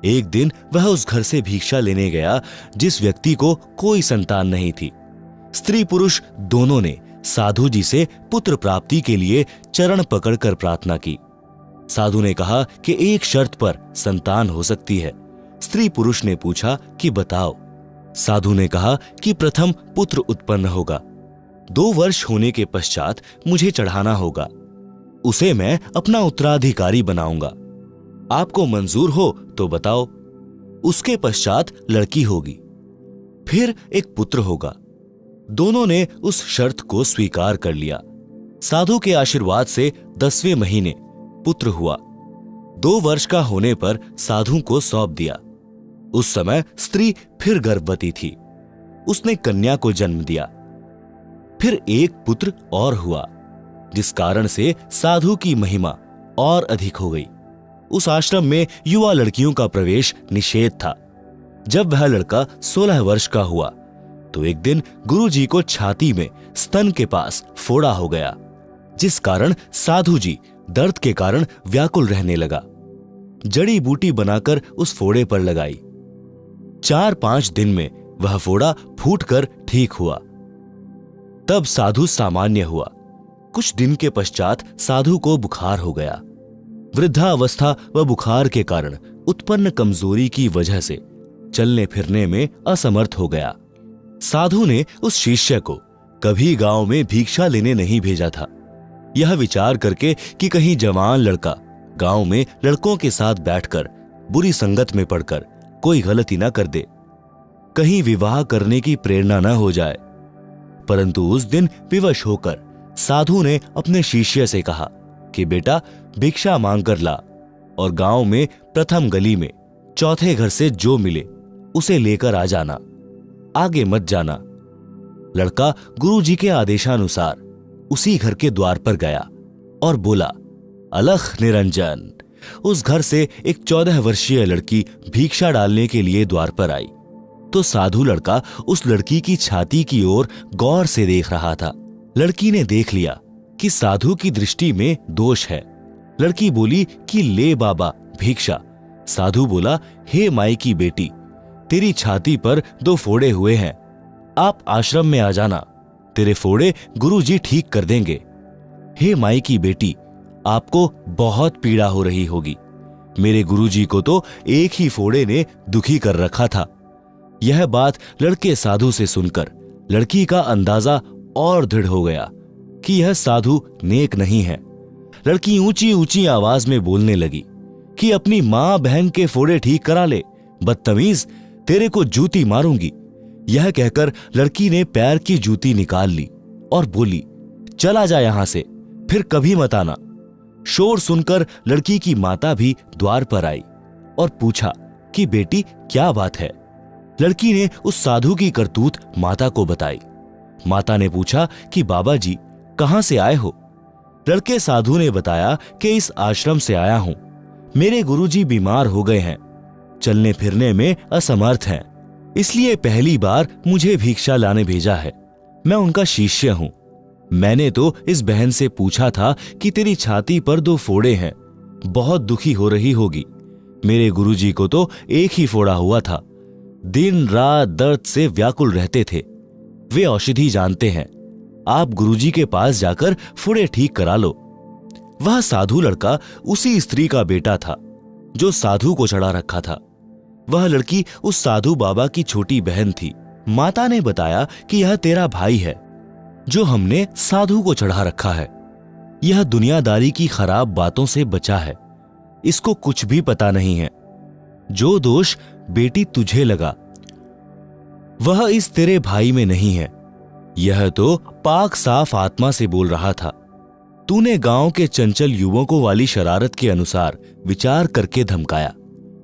एक दिन वह उस घर से भिक्षा लेने गया जिस व्यक्ति को कोई संतान नहीं थी। स्त्री पुरुष दोनों ने साधु जी से पुत्र प्राप्ति के लिए चरण पकड़कर प्रार्थना की। साधु ने कहा कि एक शर्त पर संतान हो सकती है। स्त्री पुरुष ने पूछा कि बताओ। साधु ने कहा कि प्रथम पुत्र उत्पन्न होगा, 2 वर्ष होने के पश्चात मुझे चढ़ाना होगा, उसे मैं अपना उत्तराधिकारी बनाऊंगा। आपको मंजूर हो तो बताओ। उसके पश्चात लड़की होगी, फिर एक पुत्र होगा। दोनों ने उस शर्त को स्वीकार कर लिया। साधु के आशीर्वाद से 10वें महीने पुत्र हुआ। 2 वर्ष का होने पर साधु को सौंप दिया। उस समय स्त्री फिर गर्भवती थी। उसने कन्या को जन्म दिया। फिर एक पुत्र और हुआ, जिस कारण से साधु की महिमा और अधिक हो गई। उस आश्रम में युवा लड़कियों का प्रवेश निषेध था। जब वह लड़का 16 वर्ष का हुआ तो एक दिन गुरुजी को छाती में स्तन के पास फोड़ा हो गया, जिस कारण साधु जी दर्द के कारण व्याकुल रहने लगा। जड़ी बूटी बनाकर उस फोड़े पर लगाई। 4-5 दिन में वह फोड़ा फूटकर ठीक हुआ। तब साधु सामान्य हुआ। कुछ दिन के पश्चात साधु को बुखार हो गया। वृद्धावस्था व बुखार के कारण उत्पन्न कमजोरी की वजह से चलने फिरने में असमर्थ हो गया। साधु ने उस शिष्य को कभी गांव में भिक्षा लेने नहीं भेजा था, यह विचार करके कि कहीं जवान लड़का गांव में लड़कों के साथ बैठकर बुरी संगत में पड़कर कोई गलती ना कर दे, कहीं विवाह करने की प्रेरणा न हो जाए। परंतु उस दिन विवश होकर साधु ने अपने शिष्य से कहा कि बेटा भिक्षा मांग कर ला और गांव में प्रथम गली में चौथे घर से जो मिले उसे लेकर आ जाना, आगे मत जाना। लड़का गुरुजी के आदेशानुसार उसी घर के द्वार पर गया और बोला, अलख निरंजन। उस घर से एक 14 वर्षीय लड़की भिक्षा डालने के लिए द्वार पर आई तो साधु लड़का उस लड़की की छाती की ओर गौर से देख रहा था। लड़की ने देख लिया कि साधु की दृष्टि में दोष है। लड़की बोली कि ले बाबा भिक्षा। साधु बोला, हे माई की बेटी, तेरी छाती पर 2 फोड़े हुए हैं, आप आश्रम में आ जाना, तेरे फोड़े गुरुजी ठीक कर देंगे। हे माई की बेटी, आपको बहुत पीड़ा हो रही होगी, मेरे गुरुजी को तो एक ही फोड़े ने दुखी कर रखा था। यह बात लड़के साधु से सुनकर लड़की का अंदाजा और दृढ़ हो गया कि यह साधु नेक नहीं है। लड़की ऊंची ऊंची आवाज में बोलने लगी कि अपनी मां बहन के फोड़े ठीक करा ले, बदतमीज, तेरे को जूती मारूंगी। यह कहकर लड़की ने पैर की जूती निकाल ली और बोली, चला जा यहां से, फिर कभी मत आना। शोर सुनकर लड़की की माता भी द्वार पर आई और पूछा कि बेटी क्या बात है। लड़की ने उस साधु की करतूत माता को बताई। माता ने पूछा कि बाबा जी कहां से आए हो। लड़के साधु ने बताया कि इस आश्रम से आया हूं, मेरे गुरुजी बीमार हो गए हैं, चलने फिरने में असमर्थ हैं, इसलिए पहली बार मुझे भिक्षा लाने भेजा है। मैं उनका शिष्य हूं। मैंने तो इस बहन से पूछा था कि तेरी छाती पर 2 फोड़े हैं, बहुत दुखी हो रही होगी। मेरे गुरुजी को तो एक ही फोड़ा हुआ था, दिन रात दर्द से व्याकुल रहते थे। वे औषधि जानते हैं, आप गुरुजी के पास जाकर फोड़े ठीक करा लो। वह साधु लड़का उसी स्त्री का बेटा था जो साधु को चढ़ा रखा था। वह लड़की उस साधु बाबा की छोटी बहन थी। माता ने बताया कि यह तेरा भाई है जो हमने साधु को चढ़ा रखा है। यह दुनियादारी की खराब बातों से बचा है, इसको कुछ भी पता नहीं है। जो दोष बेटी तुझे लगा वह इस तेरे भाई में नहीं है। यह तो पाक साफ आत्मा से बोल रहा था। तूने गांव के चंचल युवकों वाली शरारत के अनुसार विचार करके धमकाया।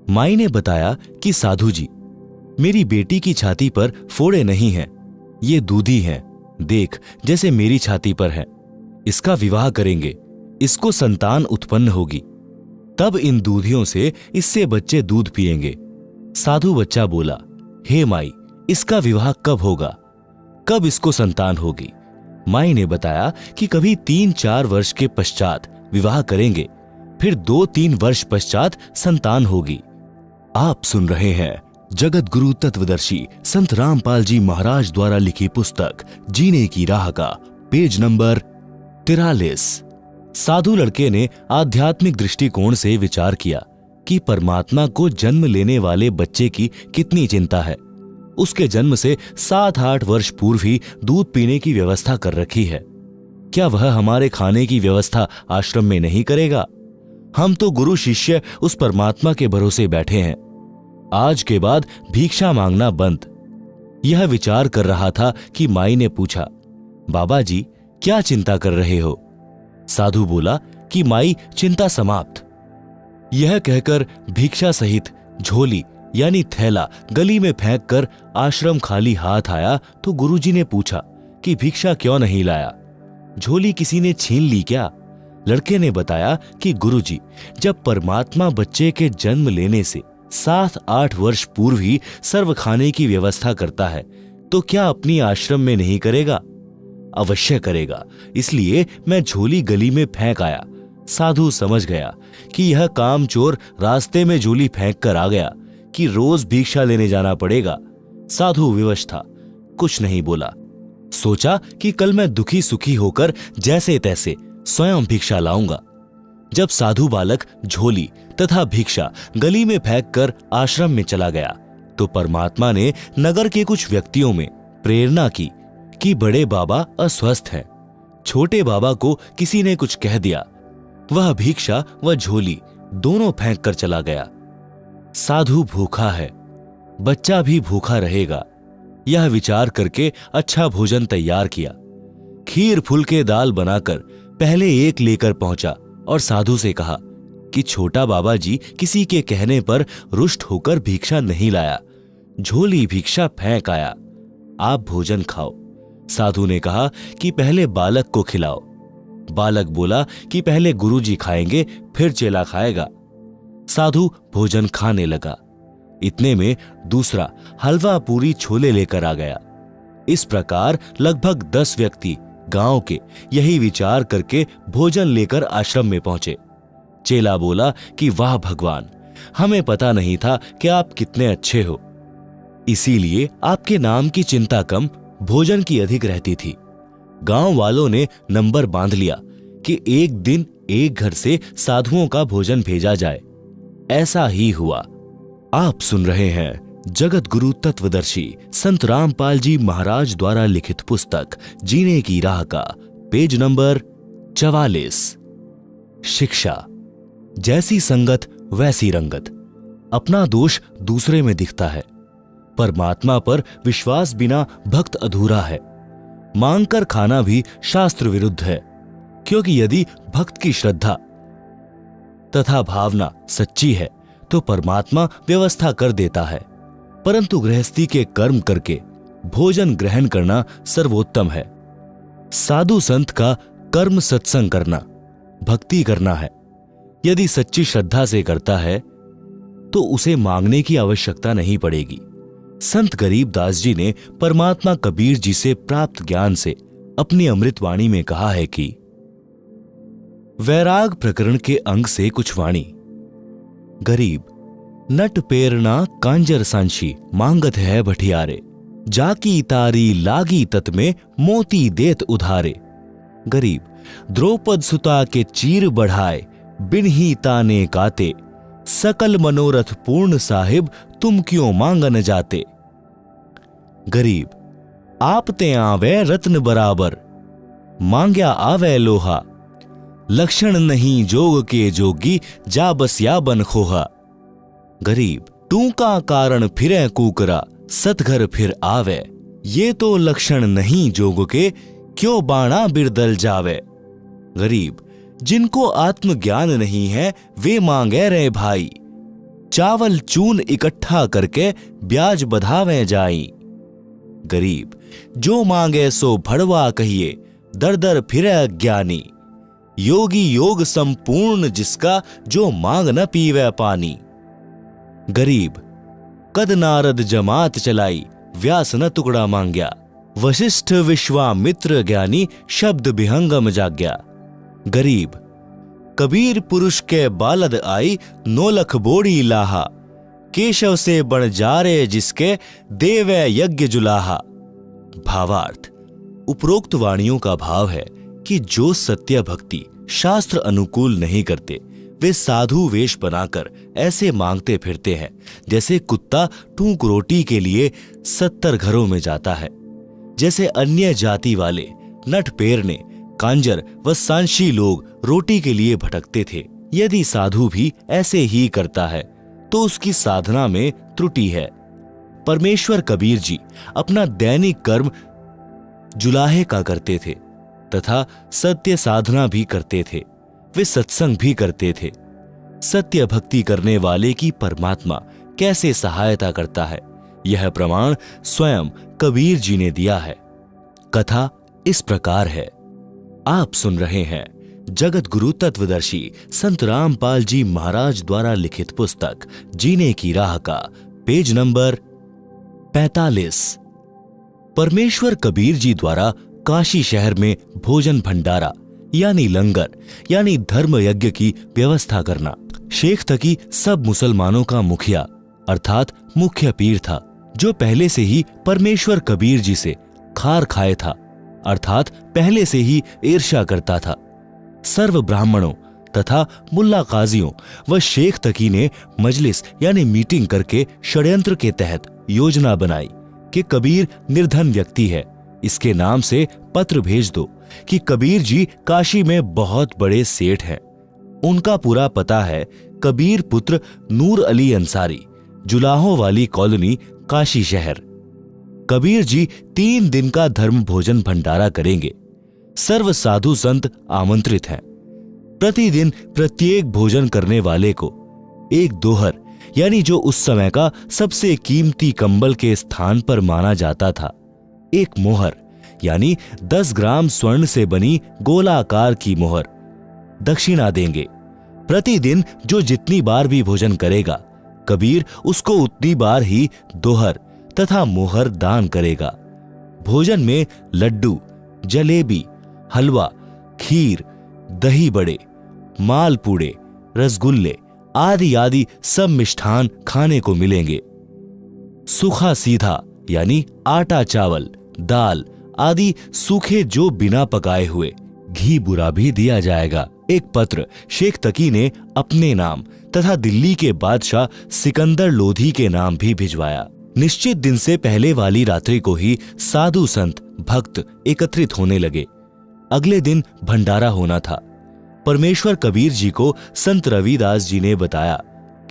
माई ने बताया कि साधु जी, मेरी बेटी की छाती पर फोड़े नहीं हैं, ये दूधी हैं, देख जैसे मेरी छाती पर है। इसका विवाह करेंगे, इसको संतान उत्पन्न होगी, तब इन दूधियों से इससे बच्चे दूध पिएंगे। साधु बच्चा बोला, हे माई, इसका विवाह कब होगा? कब इसको संतान होगी? माई ने बताया कि कभी 3-4 वर्ष के पश्चात विवाह करेंगे, फिर 2-3 वर्ष पश्चात संतान होगी। आप सुन रहे हैं जगत गुरु तत्वदर्शी संत रामपाल जी महाराज द्वारा लिखी पुस्तक जीने की राह का पेज नंबर 43। साधु लड़के ने आध्यात्मिक दृष्टिकोण से विचार किया कि परमात्मा को जन्म लेने वाले बच्चे की कितनी चिंता है। उसके जन्म से 7-8 वर्ष पूर्व ही दूध पीने की व्यवस्था कर रखी है। क्या वह हमारे खाने की व्यवस्था आश्रम में नहीं करेगा? हम तो गुरु शिष्य उस परमात्मा के भरोसे बैठे हैं। आज के बाद भिक्षा मांगना बंद। यह विचार कर रहा था कि माई ने पूछा, बाबा जी क्या चिंता कर रहे हो? साधु बोला कि माई, चिंता समाप्त। यह कहकर भिक्षा सहित झोली यानी थैला गली में फेंक कर आश्रम खाली हाथ आया तो गुरुजी ने पूछा कि भिक्षा क्यों नहीं लाया? झोली किसी ने छीन ली क्या? लड़के ने बताया कि गुरुजी, जब परमात्मा बच्चे के जन्म लेने से 7-8 वर्ष पूर्व ही सर्व खाने की व्यवस्था करता है तो क्या अपनी आश्रम में नहीं करेगा? अवश्य करेगा। इसलिए मैं झोली गली में फेंक आया। साधु समझ गया कि यह कामचोर रास्ते में झोली फेंक कर आ गया कि रोज भिक्षा लेने जाना पड़ेगा। साधु विवश था, कुछ नहीं बोला। सोचा कि कल मैं दुखी सुखी होकर जैसे तैसे स्वयं भिक्षा लाऊंगा। जब साधु बालक झोली तथा भिक्षा गली में फेंक कर आश्रम में चला गया तो परमात्मा ने नगर के कुछ व्यक्तियों में प्रेरणा की कि बड़े बाबा अस्वस्थ हैं। छोटे बाबा को किसी ने कुछ कह दिया। वह भिक्षा व झोली दोनों फेंक कर चला गया। साधु भूखा है, बच्चा भी भूखा रहेगा। यह विचार करके अच्छा भोजन तैयार किया। खीर फुलके दाल बनाकर पहले एक लेकर पहुंचा और साधु से कहा कि छोटा बाबा जी किसी के कहने पर रुष्ट होकर भिक्षा नहीं लाया, झोली भिक्षा फेंक आया, आप भोजन खाओ। साधु ने कहा कि पहले बालक को खिलाओ। बालक बोला कि पहले गुरुजी खाएंगे फिर चेला खाएगा। साधु भोजन खाने लगा। इतने में दूसरा हलवा पूरी छोले लेकर आ गया। इस प्रकार लगभग 10 व्यक्ति गांव के यही विचार करके भोजन लेकर आश्रम में पहुंचे। चेला बोला कि वाह भगवान, हमें पता नहीं था कि आप कितने अच्छे हो, इसीलिए आपके नाम की चिंता कम, भोजन की अधिक रहती थी। गांव वालों ने नंबर बांध लिया कि एक दिन एक घर से साधुओं का भोजन भेजा जाए। ऐसा ही हुआ। आप सुन रहे हैं जगत गुरु तत्वदर्शी संत रामपाल जी महाराज द्वारा लिखित पुस्तक जीने की राह का पेज नंबर 44। शिक्षा। जैसी संगत वैसी रंगत। अपना दोष दूसरे में दिखता है। परमात्मा पर विश्वास बिना भक्त अधूरा है। मांगकर खाना भी शास्त्र विरुद्ध है, क्योंकि यदि भक्त की श्रद्धा तथा भावना सच्ची है तो परमात्मा व्यवस्था कर देता है। परंतु गृहस्थी के कर्म करके भोजन ग्रहण करना सर्वोत्तम है। साधु संत का कर्म सत्संग करना, भक्ति करना है। यदि सच्ची श्रद्धा से करता है तो उसे मांगने की आवश्यकता नहीं पड़ेगी। संत गरीबदास जी ने परमात्मा कबीर जी से प्राप्त ज्ञान से अपनी अमृतवाणी में कहा है कि वैराग प्रकरण के अंग से कुछ वाणी। गरीब नट पेरना कांजर सांशी मांगत है भटियारे, जाकी तारी लागी तत में मोती देत उधारे। गरीब द्रौपद सुता के चीर बढ़ाए बिन ही ताने काते, सकल मनोरथ पूर्ण साहिब तुम क्यों मांगन जाते। गरीब आपते आवे रत्न बराबर, मांग्या आवे लोहा, लक्षण नहीं जोग के जोगी जा बसिया बन खोहा। गरीब तू का कारण फिरे कूकरा, सतघर फिर आवे, ये तो लक्षण नहीं जोग के क्यों बाणा बिरदल जावे। गरीब जिनको आत्मज्ञान नहीं है वे मांगे रे भाई, चावल चून इकट्ठा करके ब्याज बधावे जाई। गरीब जो मांगे सो भड़वा कहिए, दर दर फिरे अज्ञानी, योगी योग संपूर्ण जिसका जो मांग न पीवे पानी। गरीब कद नारद जमात चलाई, व्यास न टुकड़ा मांग्या। वशिष्ठ विश्वामित्र ज्ञानी, शब्द विहंगम जाग्या। गरीब, कबीर पुरुष के बालद आई, 9 लख बोड़ी लाहा। केशव से बण जारे जिसके, देवै यज्ञ जुलाहा। भावार्थ, उपरोक्त वाणियों का भाव है कि जो सत्य भक्ति शास्त्र अनुकूल नहीं करते, वे साधु वेश बनाकर ऐसे मांगते फिरते हैं जैसे कुत्ता टूक रोटी के लिए 70 घरों में जाता है। जैसे अन्य जाति वाले नट पेरने, कांजर व सांशी लोग रोटी के लिए भटकते थे। यदि साधु भी ऐसे ही करता है तो उसकी साधना में त्रुटि है। परमेश्वर कबीर जी अपना दैनिक कर्म जुलाहे का करते थे तथा सत्य साधना भी करते थे। वे सत्संग भी करते थे। सत्य भक्ति करने वाले की परमात्मा कैसे सहायता करता है, यह प्रमाण स्वयं कबीर जी ने दिया है। कथा इस प्रकार है। आप सुन रहे हैं जगत गुरु तत्वदर्शी संत रामपाल जी महाराज द्वारा लिखित पुस्तक जीने की राह का पेज नंबर 45। परमेश्वर कबीर जी द्वारा काशी शहर में भोजन भंडारा यानी लंगर यानी धर्म यज्ञ की व्यवस्था करना। शेख तकी सब मुसलमानों का मुखिया अर्थात मुख्य पीर था, जो पहले से ही परमेश्वर कबीर जी से खार खाए था, अर्थात पहले से ही ईर्ष्या करता था। सर्व ब्राह्मणों तथा मुल्ला काजियों व शेख तकी ने मजलिस यानी मीटिंग करके षड्यंत्र के तहत योजना बनाई कि कबीर निर्धन व्यक्ति है, इसके नाम से पत्र भेज दो कि कबीर जी काशी में बहुत बड़े सेठ हैं। उनका पूरा पता है कबीर पुत्र नूर अली अंसारी, जुलाहों वाली कॉलोनी, काशी शहर। कबीर जी 3 दिन का धर्म भोजन भंडारा करेंगे। सर्व साधु संत आमंत्रित हैं। प्रतिदिन प्रत्येक भोजन करने वाले को एक दोहर यानी जो उस समय का सबसे कीमती कंबल के स्थान पर माना जाता था, एक मोहर यानी 10 ग्राम स्वर्ण से बनी गोलाकार की मोहर दक्षिणा देंगे। प्रतिदिन जो जितनी बार भी भोजन करेगा, कबीर उसको उतनी बार ही दोहर तथा मोहर दान करेगा। भोजन में लड्डू, जलेबी, हलवा, खीर, दही बड़े, मालपूड़े, रसगुल्ले आदि आदि सब मिष्ठान खाने को मिलेंगे। सूखा सीधा यानी आटा चावल, दाल आदि सूखे जो बिना पकाए हुए, घी बुरा भी दिया जाएगा। एक पत्र शेख तकी ने अपने नाम तथा दिल्ली के बादशाह सिकंदर लोधी के नाम भी भिजवाया। निश्चित दिन से पहले वाली रात्रि को ही साधु संत भक्त एकत्रित होने लगे। अगले दिन भंडारा होना था। परमेश्वर कबीर जी को संत रविदास जी ने बताया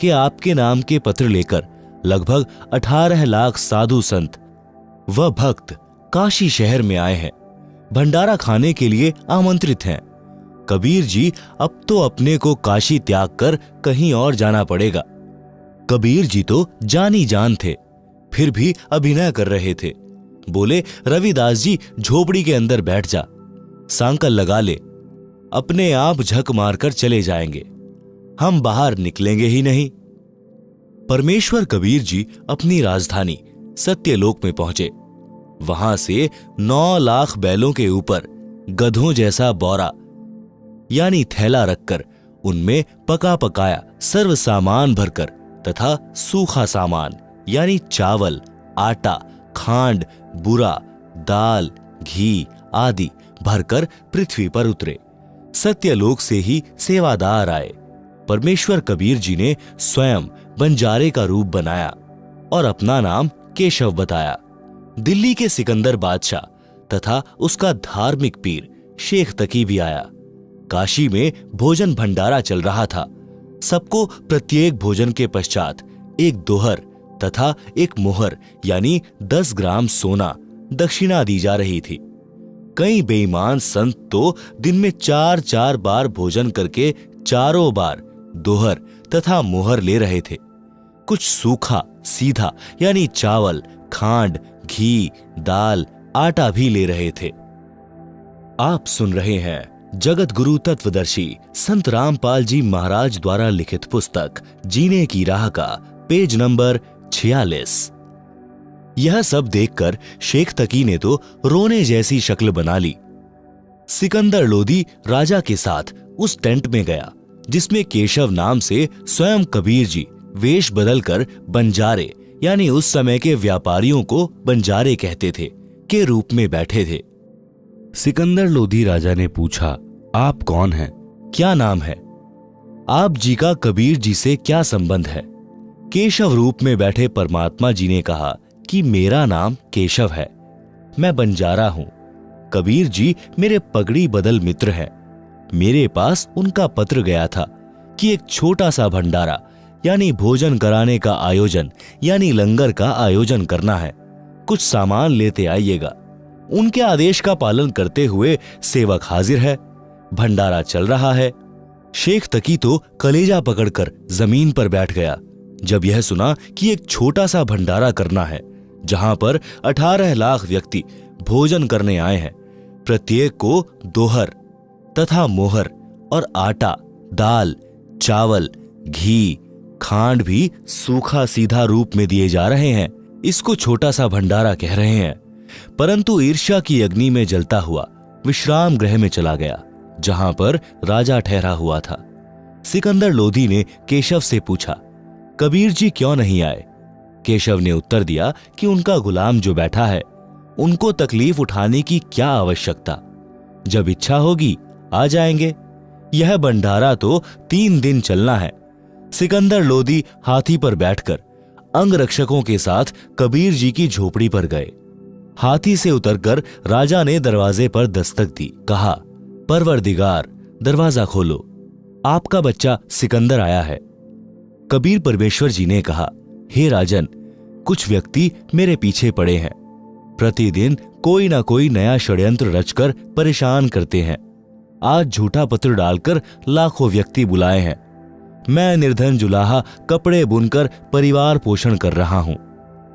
कि आपके नाम के पत्र लेकर लगभग 18 लाख साधु संत व भक्त काशी शहर में आए हैं, भंडारा खाने के लिए आमंत्रित हैं। कबीर जी अब तो अपने को काशी त्याग कर कहीं और जाना पड़ेगा। कबीर जी तो जानी जान थे, फिर भी अभिनय कर रहे थे। बोले, रविदास जी झोपड़ी के अंदर बैठ जा, सांकल लगा ले, अपने आप झक मारकर चले जाएंगे, हम बाहर निकलेंगे ही नहीं। परमेश्वर कबीर जी अपनी राजधानी सत्यलोक में पहुंचे। वहां से 9 लाख बैलों के ऊपर गधों जैसा बोरा यानी थैला रखकर उनमें पका पकाया सर्व सामान भरकर तथा सूखा सामान यानी चावल, आटा, खांड, बुरा, दाल, घी आदि भरकर पृथ्वी पर उतरे। सत्यलोक से ही सेवादार आए। परमेश्वर कबीर जी ने स्वयं बंजारे का रूप बनाया और अपना नाम केशव बताया। दिल्ली के सिकंदर बादशाह तथा उसका धार्मिक पीर शेख तकी भी आया। काशी में भोजन भंडारा चल रहा था। सबको प्रत्येक भोजन के पश्चात एक दोहर तथा एक मोहर यानी 10 ग्राम सोना दक्षिणा दी जा रही थी। कई बेईमान संत तो दिन में 4-4 बार भोजन करके चारों बार दोहर तथा मोहर ले रहे थे। कुछ सूखा सीधा यानी चावल, खांड, घी, दाल, आटा भी ले रहे थे। आप सुन रहे हैं जगत गुरु तत्वदर्शी संत रामपाल जी महाराज द्वारा लिखित पुस्तक जीने की राह का पेज नंबर 46। यह सब देखकर शेख तकी ने तो रोने जैसी शक्ल बना ली। सिकंदर लोदी राजा के साथ उस टेंट में गया जिसमें केशव नाम से स्वयं कबीर जी वेश बदलकर बंजारे यानी उस समय के व्यापारियों को बंजारे कहते थे के रूप में बैठे थे। सिकंदर लोधी राजा ने पूछा, आप कौन हैं? क्या नाम है? आप जी का कबीर जी से क्या संबंध है? केशव रूप में बैठे परमात्मा जी ने कहा कि मेरा नाम केशव है, मैं बंजारा हूं। कबीर जी मेरे पगड़ी बदल मित्र हैं। मेरे पास उनका पत्र गया था कि एक छोटा सा भंडारा यानी भोजन कराने का आयोजन यानी लंगर का आयोजन करना है, कुछ सामान लेते आइएगा। उनके आदेश का पालन करते हुए सेवक हाजिर है, भंडारा चल रहा है। शेख तकी तो कलेजा पकड़कर जमीन पर बैठ गया जब यह सुना कि एक छोटा सा भंडारा करना है जहां पर 18 लाख व्यक्ति भोजन करने आए हैं। प्रत्येक को दोहर तथा मोहर और आटा, दाल, चावल, घी, खांड भी सूखा सीधा रूप में दिए जा रहे हैं। इसको छोटा सा भंडारा कह रहे हैं। परंतु ईर्ष्या की अग्नि में जलता हुआ विश्राम गृह में चला गया जहां पर राजा ठहरा हुआ था। सिकंदर लोधी ने केशव से पूछा, कबीर जी क्यों नहीं आए? केशव ने उत्तर दिया कि उनका गुलाम जो बैठा है उनको तकलीफ उठाने की क्या आवश्यकता, जब इच्छा होगी आ जाएंगे। यह भंडारा तो 3 दिन चलना है। सिकंदर लोधी हाथी पर बैठकर अंगरक्षकों के साथ कबीर जी की झोपड़ी पर गए। हाथी से उतरकर राजा ने दरवाजे पर दस्तक दी, कहा, परवरदिगार दरवाजा खोलो, आपका बच्चा सिकंदर आया है। कबीर परमेश्वर जी ने कहा, हे राजन, कुछ व्यक्ति मेरे पीछे पड़े हैं, प्रतिदिन कोई ना कोई नया षड्यंत्र रचकर परेशान करते हैं। आज झूठा पत्र डालकर लाखों व्यक्ति बुलाए हैं। मैं निर्धन जुलाहा कपड़े बुनकर परिवार पोषण कर रहा हूं।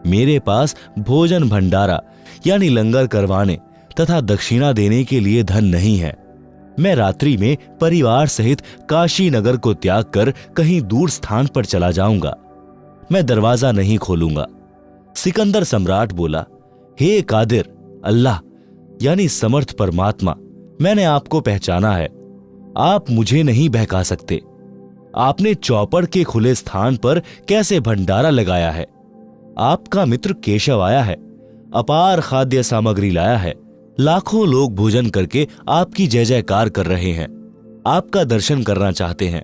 मेरे पास भोजन भंडारा यानी लंगर करवाने तथा दक्षिणा देने के लिए धन नहीं है। मैं रात्रि में परिवार सहित काशी नगर को त्याग कर कहीं दूर स्थान पर चला जाऊंगा। मैं दरवाजा नहीं खोलूंगा। सिकंदर सम्राट बोला, हे कादिर अल्लाह यानी समर्थ परमात्मा, मैंने आपको पहचाना है। आप मुझे नहीं बहका सकते। आपने चौपड़ के खुले स्थान पर कैसे भंडारा लगाया है? आपका मित्र केशव आया है, अपार खाद्य सामग्री लाया है। लाखों लोग भोजन करके आपकी जय जयकार कर रहे हैं, आपका दर्शन करना चाहते हैं।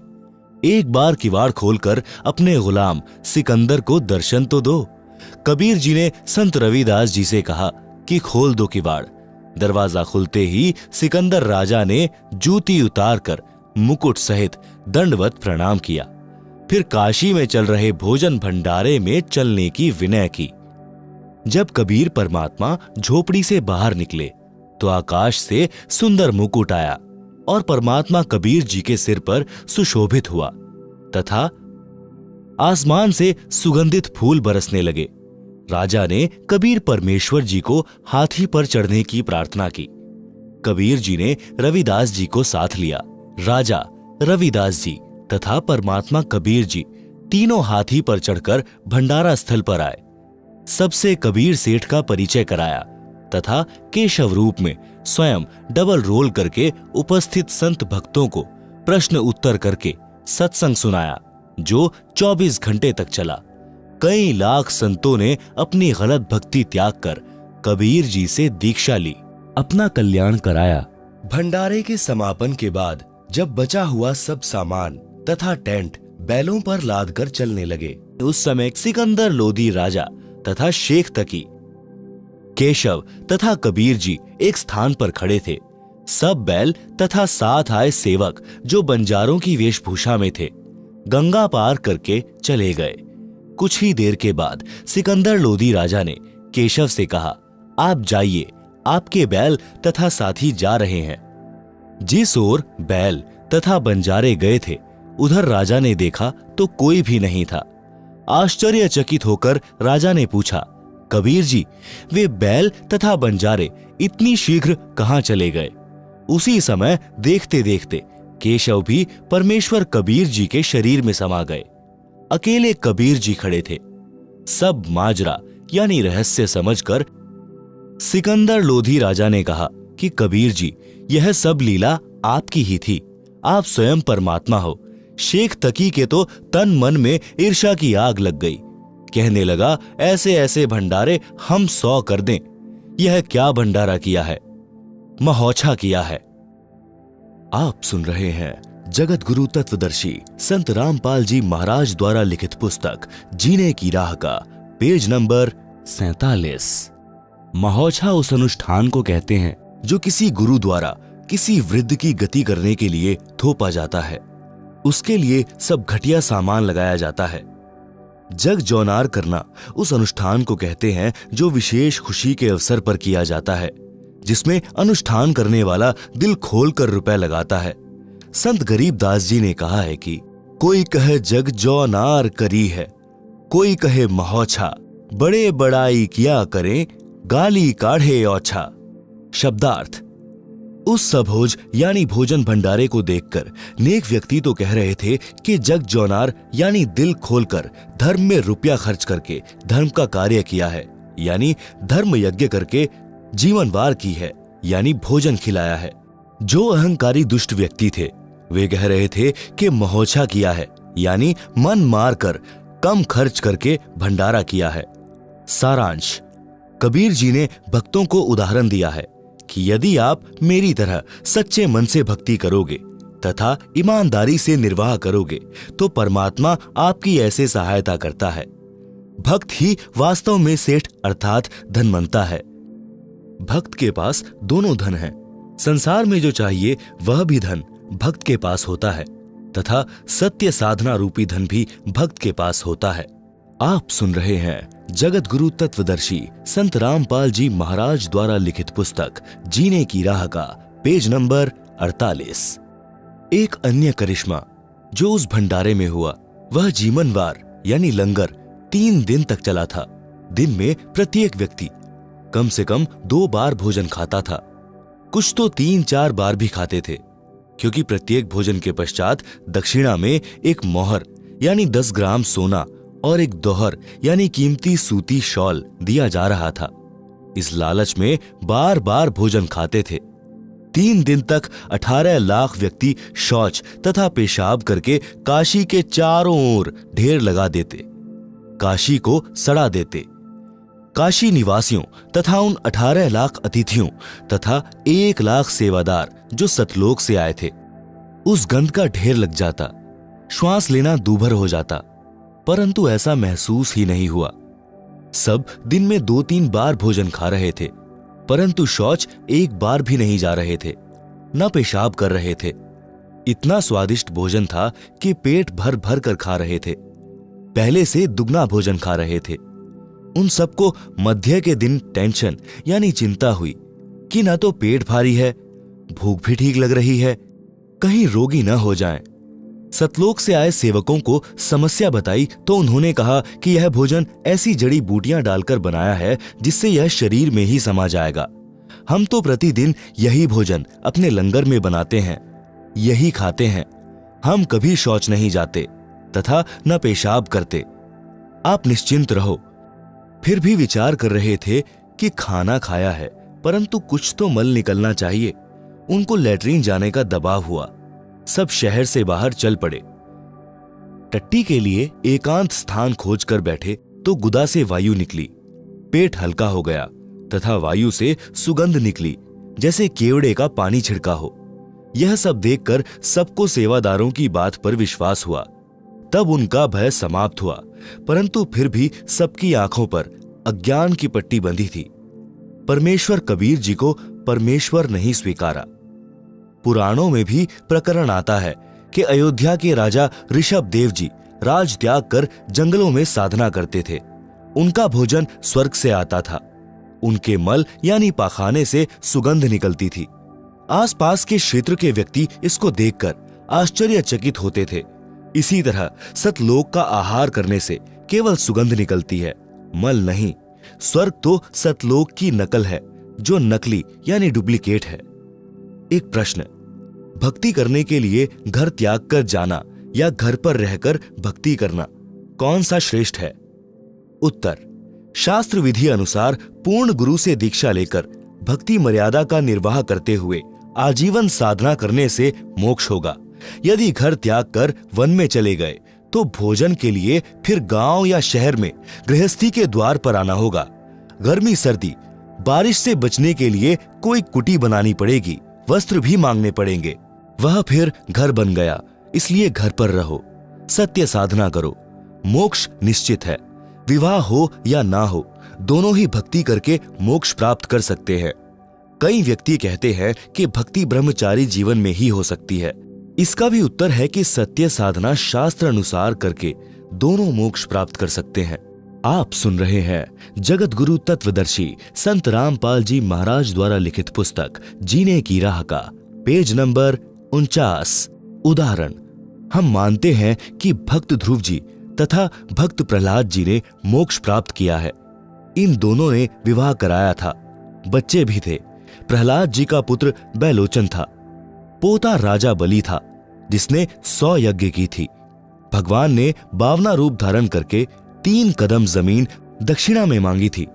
एक बार किवाड़ खोलकर अपने गुलाम सिकंदर को दर्शन तो दो। कबीर जी ने संत रविदास जी से कहा कि खोल दो किवाड़। दरवाजा खुलते ही सिकंदर राजा ने जूती उतारकर मुकुट सहित दंडवत प्रणाम किया। फिर काशी में चल रहे भोजन भंडारे में चलने की विनय की। जब कबीर परमात्मा झोपड़ी से बाहर निकले तो आकाश से सुंदर मुकुट आया और परमात्मा कबीर जी के सिर पर सुशोभित हुआ तथा आसमान से सुगंधित फूल बरसने लगे। राजा ने कबीर परमेश्वर जी को हाथी पर चढ़ने की प्रार्थना की। कबीर जी ने रविदास जी को साथ लिया। राजा, रविदास जी तथा परमात्मा कबीर जी तीनों हाथी पर चढ़कर भंडारा स्थल पर आए। सबसे कबीर सेठ का परिचय कराया तथा केशव रूप में स्वयं डबल रोल करके उपस्थित संत भक्तों को प्रश्न उत्तर करके सत्संग सुनाया जो 24 घंटे तक चला। कई लाख संतों ने अपनी गलत भक्ति त्याग कर कबीर जी से दीक्षा ली, अपना कल्याण कराया। भंडारे के समापन के बाद जब बचा हुआ सब सामान तथा टेंट बैलों पर लादकर चलने लगे, उस समय सिकंदर लोधी राजा तथा शेख तकी, केशव तथा कबीर जी एक स्थान पर खड़े थे। सब बैल तथा साथ आए सेवक जो बंजारों की वेशभूषा में थे गंगा पार करके चले गए। कुछ ही देर के बाद सिकंदर लोधी राजा ने केशव से कहा, आप जाइए, आपके बैल तथा साथी जा रहे हैं। जिस ओर बैल तथा बंजारे गए थे उधर राजा ने देखा तो कोई भी नहीं था। आश्चर्यचकित होकर राजा ने पूछा, कबीर जी, वे बैल तथा बंजारे इतनी शीघ्र कहां चले गए? उसी समय देखते देखते केशव भी परमेश्वर कबीर जी के शरीर में समा गए। अकेले कबीर जी खड़े थे। सब माजरा यानी रहस्य समझकर सिकंदर लोधी राजा ने कहा कि कबीर जी, यह सब लीला आपकी ही थी। आप स्वयं परमात्मा हो। शेख तकी के तो तन मन में ईर्ष्या की आग लग गई। कहने लगा, ऐसे ऐसे भंडारे हम 100 कर दें। यह क्या भंडारा किया है, महोछा किया है। आप सुन रहे हैं जगत गुरु तत्वदर्शी संत रामपाल जी महाराज द्वारा लिखित पुस्तक जीने की राह का पेज नंबर 47। महोछा उस अनुष्ठान को कहते हैं जो किसी गुरु द्वारा किसी वृद्ध की गति करने के लिए थोपा जाता है। उसके लिए सब घटिया सामान लगाया जाता है। जग जौनार करना उस अनुष्ठान को कहते हैं जो विशेष खुशी के अवसर पर किया जाता है, जिसमें अनुष्ठान करने वाला दिल खोलकर रुपए लगाता है। संत गरीबदास जी ने कहा है कि कोई कहे जग जौनार करी है, कोई कहे महोछा, बड़े बड़ाई किया करें, गाली काढ़े औछा। शब्दार्थ, उस सभोज यानी भोजन भंडारे को देखकर नेक व्यक्ति तो कह रहे थे कि जग जौनार यानी दिल खोलकर धर्म में रुपया खर्च करके धर्म का कार्य किया है, यानी धर्म यज्ञ करके जीवन वार की है, यानी भोजन खिलाया है। जो अहंकारी दुष्ट व्यक्ति थे वे कह रहे थे कि महोछा किया है, यानी मन मार कर कम खर्च करके भंडारा किया है। सारांश, कबीर जी ने भक्तों को उदाहरण दिया है कि यदि आप मेरी तरह सच्चे मन से भक्ति करोगे तथा ईमानदारी से निर्वाह करोगे तो परमात्मा आपकी ऐसे सहायता करता है। भक्त ही वास्तव में सेठ अर्थात धनवंता है। भक्त के पास दोनों धन हैं। संसार में जो चाहिए वह भी धन भक्त के पास होता है तथा सत्य साधना रूपी धन भी भक्त के पास होता है। आप सुन रहे हैं जगत गुरु तत्वदर्शी संत रामपाल जी महाराज द्वारा लिखित पुस्तक जीने की राह का पेज नंबर 48। एक अन्य करिश्मा जो उस भंडारे में हुआ वह जीवनवार यानी लंगर 3 दिन तक चला था। दिन में प्रत्येक व्यक्ति कम से कम 2 बार भोजन खाता था। कुछ तो 3-4 बार भी खाते थे, क्योंकि प्रत्येक भोजन के पश्चात दक्षिणा में एक मोहर यानी 10 ग्राम सोना और एक दोहर यानी कीमती सूती शॉल दिया जा रहा था। इस लालच में बार बार भोजन खाते थे। 3 दिन तक 18 लाख व्यक्ति शौच तथा पेशाब करके काशी के चारों ओर ढेर लगा देते, काशी को सड़ा देते। काशी निवासियों तथा उन 18 लाख अतिथियों तथा 1 लाख सेवादार जो सतलोक से आए थे, उस गंध का ढेर लग जाता। श्वास लेना दूभर हो जाता, परंतु ऐसा महसूस ही नहीं हुआ। सब दिन में 2-3 बार भोजन खा रहे थे, परंतु शौच 1 बार भी नहीं जा रहे थे, न पेशाब कर रहे थे। इतना स्वादिष्ट भोजन था कि पेट भर भर कर खा रहे थे, पहले से दुगना भोजन खा रहे थे। उन सबको मध्य के दिन टेंशन यानी चिंता हुई कि न तो पेट भारी है, भूख भी ठीक लग रही है, कहीं रोगी न हो जाएं। सतलोक से आए सेवकों को समस्या बताई तो उन्होंने कहा कि यह भोजन ऐसी जड़ी बूटियां डालकर बनाया है जिससे यह शरीर में ही समा जाएगा। हम तो प्रतिदिन यही भोजन अपने लंगर में बनाते हैं, यही खाते हैं। हम कभी शौच नहीं जाते तथा न पेशाब करते। आप निश्चिंत रहो। फिर भी विचार कर रहे थे कि खाना खाया है, परंतु कुछ तो मल निकलना चाहिए। उनको लैट्रीन जाने का दबाव हुआ। सब शहर से बाहर चल पड़े। टट्टी के लिए एकांत स्थान खोजकर बैठे तो गुदा से वायु निकली। पेट हल्का हो गया तथा वायु से सुगंध निकली जैसे केवड़े का पानी छिड़का हो। यह सब देखकर सबको सेवादारों की बात पर विश्वास हुआ। तब उनका भय समाप्त हुआ, परंतु फिर भी सबकी आंखों पर अज्ञान की पट्टी बंधी थी। परमेश्वर कबीर जी को परमेश्वर नहीं स्वीकारा। पुराणों में भी प्रकरण आता है कि अयोध्या के राजा ऋषभ देव जी राज त्याग कर जंगलों में साधना करते थे। उनका भोजन स्वर्ग से आता था। उनके मल यानी पाखाने से सुगंध निकलती थी। आसपास के क्षेत्र के व्यक्ति इसको देखकर आश्चर्यचकित होते थे। इसी तरह सतलोक का आहार करने से केवल सुगंध निकलती है, मल नहीं। स्वर्ग तो सतलोक की नकल है, जो नकली यानी डुप्लीकेट है। एक प्रश्न, भक्ति करने के लिए घर त्याग कर जाना या घर पर रहकर भक्ति करना, कौन सा श्रेष्ठ है? उत्तर, शास्त्र विधि अनुसार पूर्ण गुरु से दीक्षा लेकर भक्ति मर्यादा का निर्वाह करते हुए आजीवन साधना करने से मोक्ष होगा। यदि घर त्याग कर वन में चले गए तो भोजन के लिए फिर गांव या शहर में गृहस्थी के द्वार पर आना होगा। गर्मी सर्दी बारिश से बचने के लिए कोई कुटी बनानी पड़ेगी, वस्त्र भी मांगने पड़ेंगे। वह फिर घर बन गया, इसलिए घर पर रहो, सत्य साधना करो, मोक्ष निश्चित है। विवाह हो या ना हो, दोनों ही भक्ति करके मोक्ष प्राप्त कर सकते हैं। कई व्यक्ति कहते हैं कि भक्ति ब्रह्मचारी जीवन में ही हो सकती है। इसका भी उत्तर है कि सत्य साधना शास्त्र अनुसार करके दोनों मोक्ष प्राप्त कर सकते हैं। आप सुन रहे हैं जगत गुरु तत्वदर्शी संत रामपाल जी महाराज द्वारा लिखित पुस्तक जीने की राह का पेज नंबर 49। उदाहरण, हम मानते हैं कि भक्त ध्रुव जी तथा भक्त प्रहलाद जी ने मोक्ष प्राप्त किया है। इन दोनों ने विवाह कराया था, बच्चे भी थे। प्रहलाद जी का पुत्र बैलोचन था, पोता राजा बलि था जिसने 100 यज्ञ की थी। भगवान ने 52 रूप धारण करके 3 कदम जमीन दक्षिणा में मांगी थी।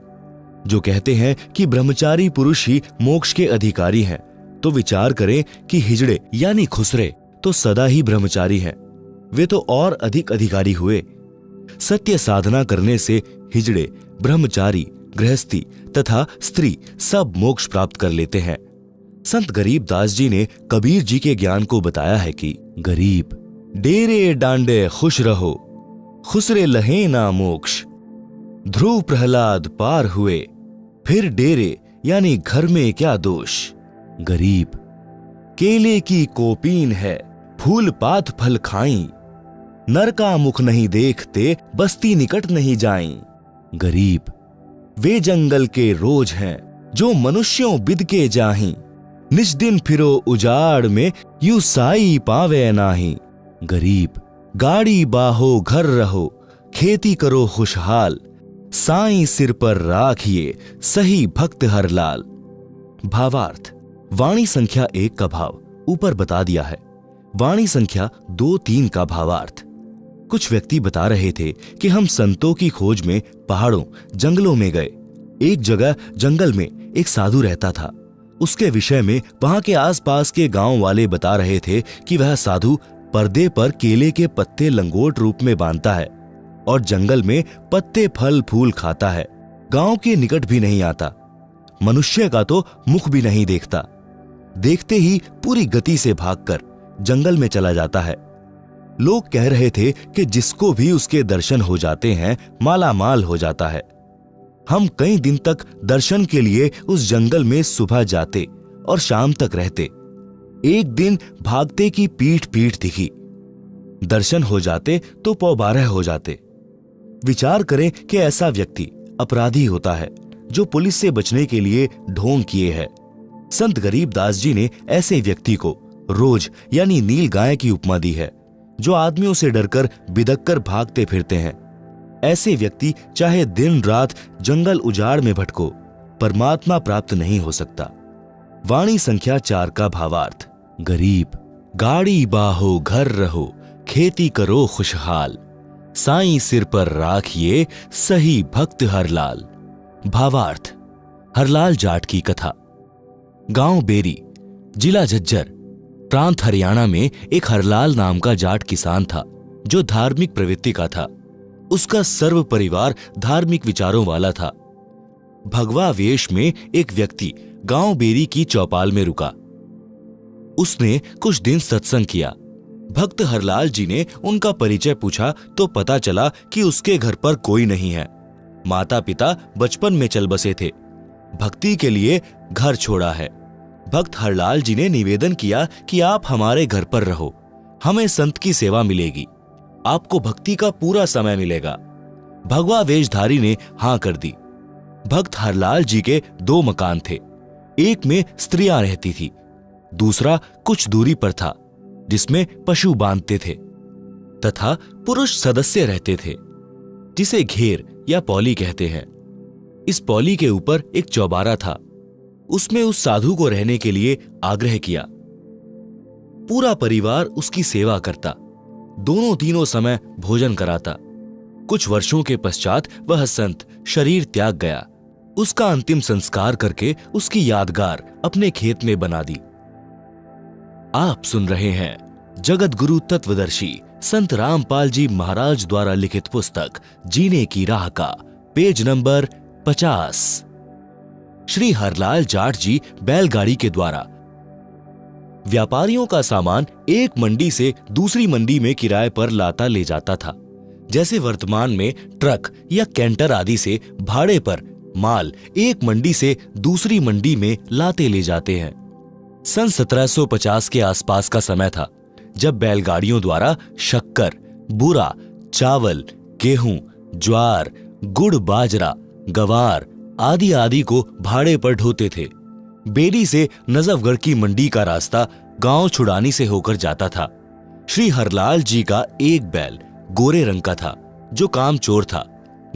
जो कहते हैं कि ब्रह्मचारी पुरुष ही मोक्ष के अधिकारी हैं, तो विचार करें कि हिजड़े यानी खुसरे तो सदा ही ब्रह्मचारी हैं, वे तो और अधिक अधिकारी हुए। सत्य साधना करने से हिजड़े, ब्रह्मचारी, गृहस्थी तथा स्त्री सब मोक्ष प्राप्त कर लेते हैं। संत गरीब दास जी ने कबीर जी के ज्ञान को बताया है कि गरीब डेरे डांडे खुश रहो, खुसरे लहे ना मोक्ष। ध्रुव प्रहलाद पार हुए, फिर डेरे यानी घर में क्या दोष। गरीब केले की कोपीन है, फूल पात फल खाई, नर का मुख नहीं देखते, बस्ती निकट नहीं जाई। गरीब वे जंगल के रोज हैं, जो मनुष्यों बिद के जाही, निज दिन फिरो उजाड़ में, यू साई पावे नाही। गरीब गाड़ी बाहो घर रहो, खेती करो खुशहाल, साई सिर पर राखिए, सही भक्त हर लाल। भावार्थ, वाणी संख्या 1 का भाव ऊपर बता दिया है। वाणी संख्या 2-3 का भावार्थ। कुछ व्यक्ति बता रहे थे कि हम संतों की खोज में पहाड़ों जंगलों में गए। एक जगह जंगल में एक साधु रहता था। उसके विषय में वहां के आसपास के गांव वाले बता रहे थे कि वह साधु पर्दे पर केले के पत्ते लंगोट रूप में बांधता है और जंगल में पत्ते फल फूल खाता है। गांव के निकट भी नहीं आता, मनुष्य का तो मुख भी नहीं देखता। देखते ही पूरी गति से भागकर जंगल में चला जाता है। लोग कह रहे थे कि जिसको भी उसके दर्शन हो जाते हैं माला माल हो जाता है। हम कई दिन तक दर्शन के लिए उस जंगल में सुबह जाते और शाम तक रहते। एक दिन भागते की पीठ पीठ दिखी, दर्शन हो जाते तो 12 हो जाते। विचार करें कि ऐसा व्यक्ति अपराधी होता है जो पुलिस से बचने के लिए ढोंग किए है। संत गरीब दास जी ने ऐसे व्यक्ति को रोज यानी नील गाय की उपमा दी है, जो आदमियों से डरकर बिदककर भागते फिरते हैं। ऐसे व्यक्ति चाहे दिन रात जंगल उजाड़ में भटको, परमात्मा प्राप्त नहीं हो सकता। वाणी संख्या 4 का भावार्थ। गरीब गाड़ी बाहो घर रहो, खेती करो खुशहाल, साईं सिर पर राखिए, सही भक्त हरलाल। भावार्थ, हरलाल जाट की कथा। गांव बेरी, जिला झज्जर, प्रांत हरियाणा में एक हरलाल नाम का जाट किसान था जो धार्मिक प्रवृत्ति का था। उसका सर्व परिवार धार्मिक विचारों वाला था। भगवा वेश में एक व्यक्ति गांव बेरी की चौपाल में रुका। उसने कुछ दिन सत्संग किया। भक्त हरलाल जी ने उनका परिचय पूछा तो पता चला कि उसके घर पर कोई नहीं है। माता पिता बचपन में चल बसे थे, भक्ति के लिए घर छोड़ा है। भक्त हरलाल जी ने निवेदन किया कि आप हमारे घर पर रहो, हमें संत की सेवा मिलेगी, आपको भक्ति का पूरा समय मिलेगा। भगवा वेशधारी ने हां कर दी। भक्त हरलाल जी के 2 मकान थे। एक में स्त्रियां रहती थी, दूसरा कुछ दूरी पर था जिसमें पशु बांधते थे, तथा पुरुष सदस्य रहते थे जिसे घेर या पौली कहते हैं। इस पौली के ऊपर एक चौबारा था। उसमें उस साधु को रहने के लिए आग्रह किया। पूरा परिवार उसकी सेवा करता, दोनों तीनों समय भोजन कराता। कुछ वर्षों के पश्चात वह संत शरीर त्याग गया। उसका अंतिम संस्कार करके उसकी यादगार अपने खेत में बना दी। आप सुन रहे हैं जगत गुरु तत्वदर्शी संत रामपाल जी महाराज द्वारा लिखित पुस्तक जीने की राह का पेज नंबर 50। श्री हरलाल जाट जी बैलगाड़ी के द्वारा व्यापारियों का सामान एक मंडी से दूसरी मंडी में किराए पर लाता ले जाता था। जैसे वर्तमान में ट्रक या कैंटर आदि से भाड़े पर माल एक मंडी से दूसरी मंडी में लाते ले जाते हैं। सन 1750 के आसपास का समय था जब बैलगाड़ियों द्वारा शक्कर, बूरा, चावल, गेहूं, ज्वार, गुड़, बाजरा, गवार आदि आदि को भाड़े पर ढोते थे। बेली से नजफगढ़ की मंडी का रास्ता गांव छुड़ानी से होकर जाता था। श्री हरलाल जी का एक बैल गोरे रंग का था जो कामचोर था।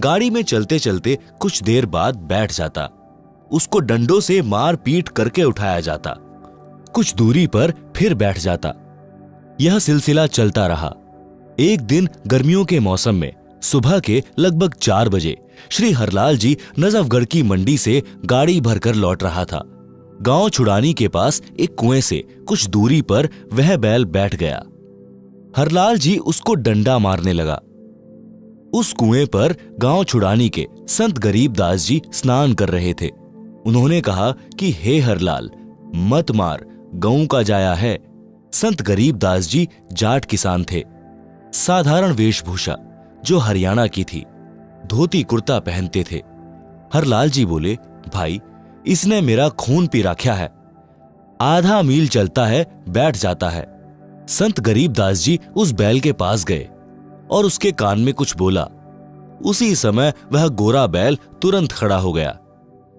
गाड़ी में चलते चलते कुछ देर बाद बैठ जाता। उसको डंडों से मार पीट करके उठाया जाता। कुछ दूरी पर फिर बैठ जाता। यह सिलसिला चलता रहा। एक दिन गर्मियों के मौसम में सुबह के लगभग 4 बजे श्री हरलाल जी नजफगढ़ की मंडी से गाड़ी भरकर लौट रहा था। गांव छुड़ानी के पास एक कुएं से कुछ दूरी पर वह बैल बैठ गया। हरलाल जी उसको डंडा मारने लगा। उस कुएं पर गांव छुड़ानी के संत गरीबदास जी स्नान कर रहे थे। उन्होंने कहा कि हे हरलाल, मत मार, गऊ का जाया है। संत गरीबदास जी जाट किसान थे। साधारण वेशभूषा जो हरियाणा की थी, धोती कुर्ता पहनते थे। हरलाल जी बोले, भाई, इसने मेरा खून पी रखा है। आधा मील चलता है, बैठ जाता है। संत गरीबदास जी उस बैल के पास गए और उसके कान में कुछ बोला। उसी समय वह गोरा बैल तुरंत खड़ा हो गया।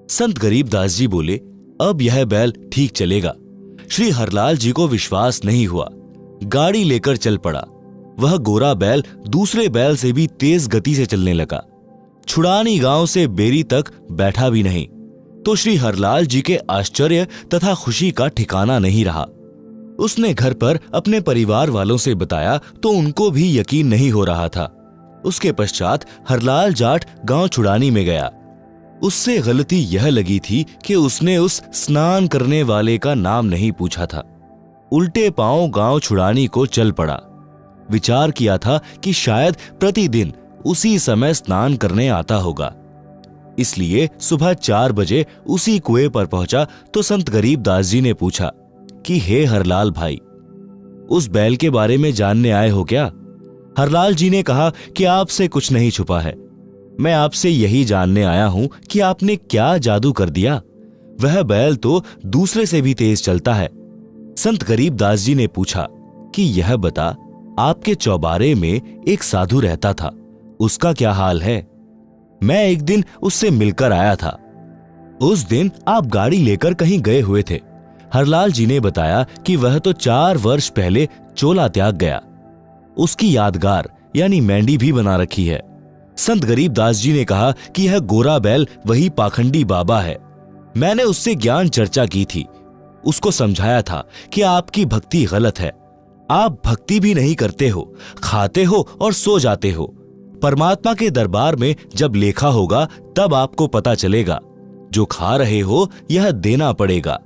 संत गरीबदास जी बोले, अब यह बैल ठीक चलेगा। श्री हरलाल जी को विश्वास नहीं हुआ। गाड़ी लेकर चल पड़ा। वह गोरा बैल दूसरे बैल से भी तेज गति से चलने लगा। छुड़ानी गांव से बेरी तक बैठा भी नहीं तो श्री हरलाल जी के आश्चर्य तथा खुशी का ठिकाना नहीं रहा। उसने घर पर अपने परिवार वालों से बताया तो उनको भी यकीन नहीं हो रहा था। उसके पश्चात हरलाल जाट गांव छुड़ानी में गया। उससे गलती यह लगी थी कि उसने उस स्नान करने वाले का नाम नहीं पूछा था। उल्टे पांव गांव छुड़ानी को चल पड़ा। विचार किया था कि शायद प्रतिदिन उसी समय स्नान करने आता होगा। इसलिए सुबह 4 बजे उसी कुएं पर पहुंचा तो संत गरीबदास जी ने पूछा कि हे हरलाल भाई, उस बैल के बारे में जानने आए हो क्या? हरलाल जी ने कहा कि आपसे कुछ नहीं छुपा है। मैं आपसे यही जानने आया हूं कि आपने क्या जादू कर दिया। वह बैल तो दूसरे से भी तेज चलता है। संत गरीबदास जी ने पूछा कि यह बता, आपके चौबारे में एक साधु रहता था, उसका क्या हाल है? मैं एक दिन उससे मिलकर आया था। उस दिन आप गाड़ी लेकर कहीं गए हुए थे। हरलाल जी ने बताया कि वह तो 4 वर्ष पहले चोला त्याग गया। उसकी यादगार यानी मेंढी भी बना रखी है। संत गरीबदास जी ने कहा कि यह गोरा बैल वही पाखंडी बाबा है। मैंने उससे ज्ञान चर्चा की थी। उसको समझाया था कि आपकी भक्ति गलत है। आप भक्ति भी नहीं करते हो, खाते हो और सो जाते हो। परमात्मा के दरबार में जब लेखा होगा तब आपको पता चलेगा। जो खा रहे हो यह देना पड़ेगा।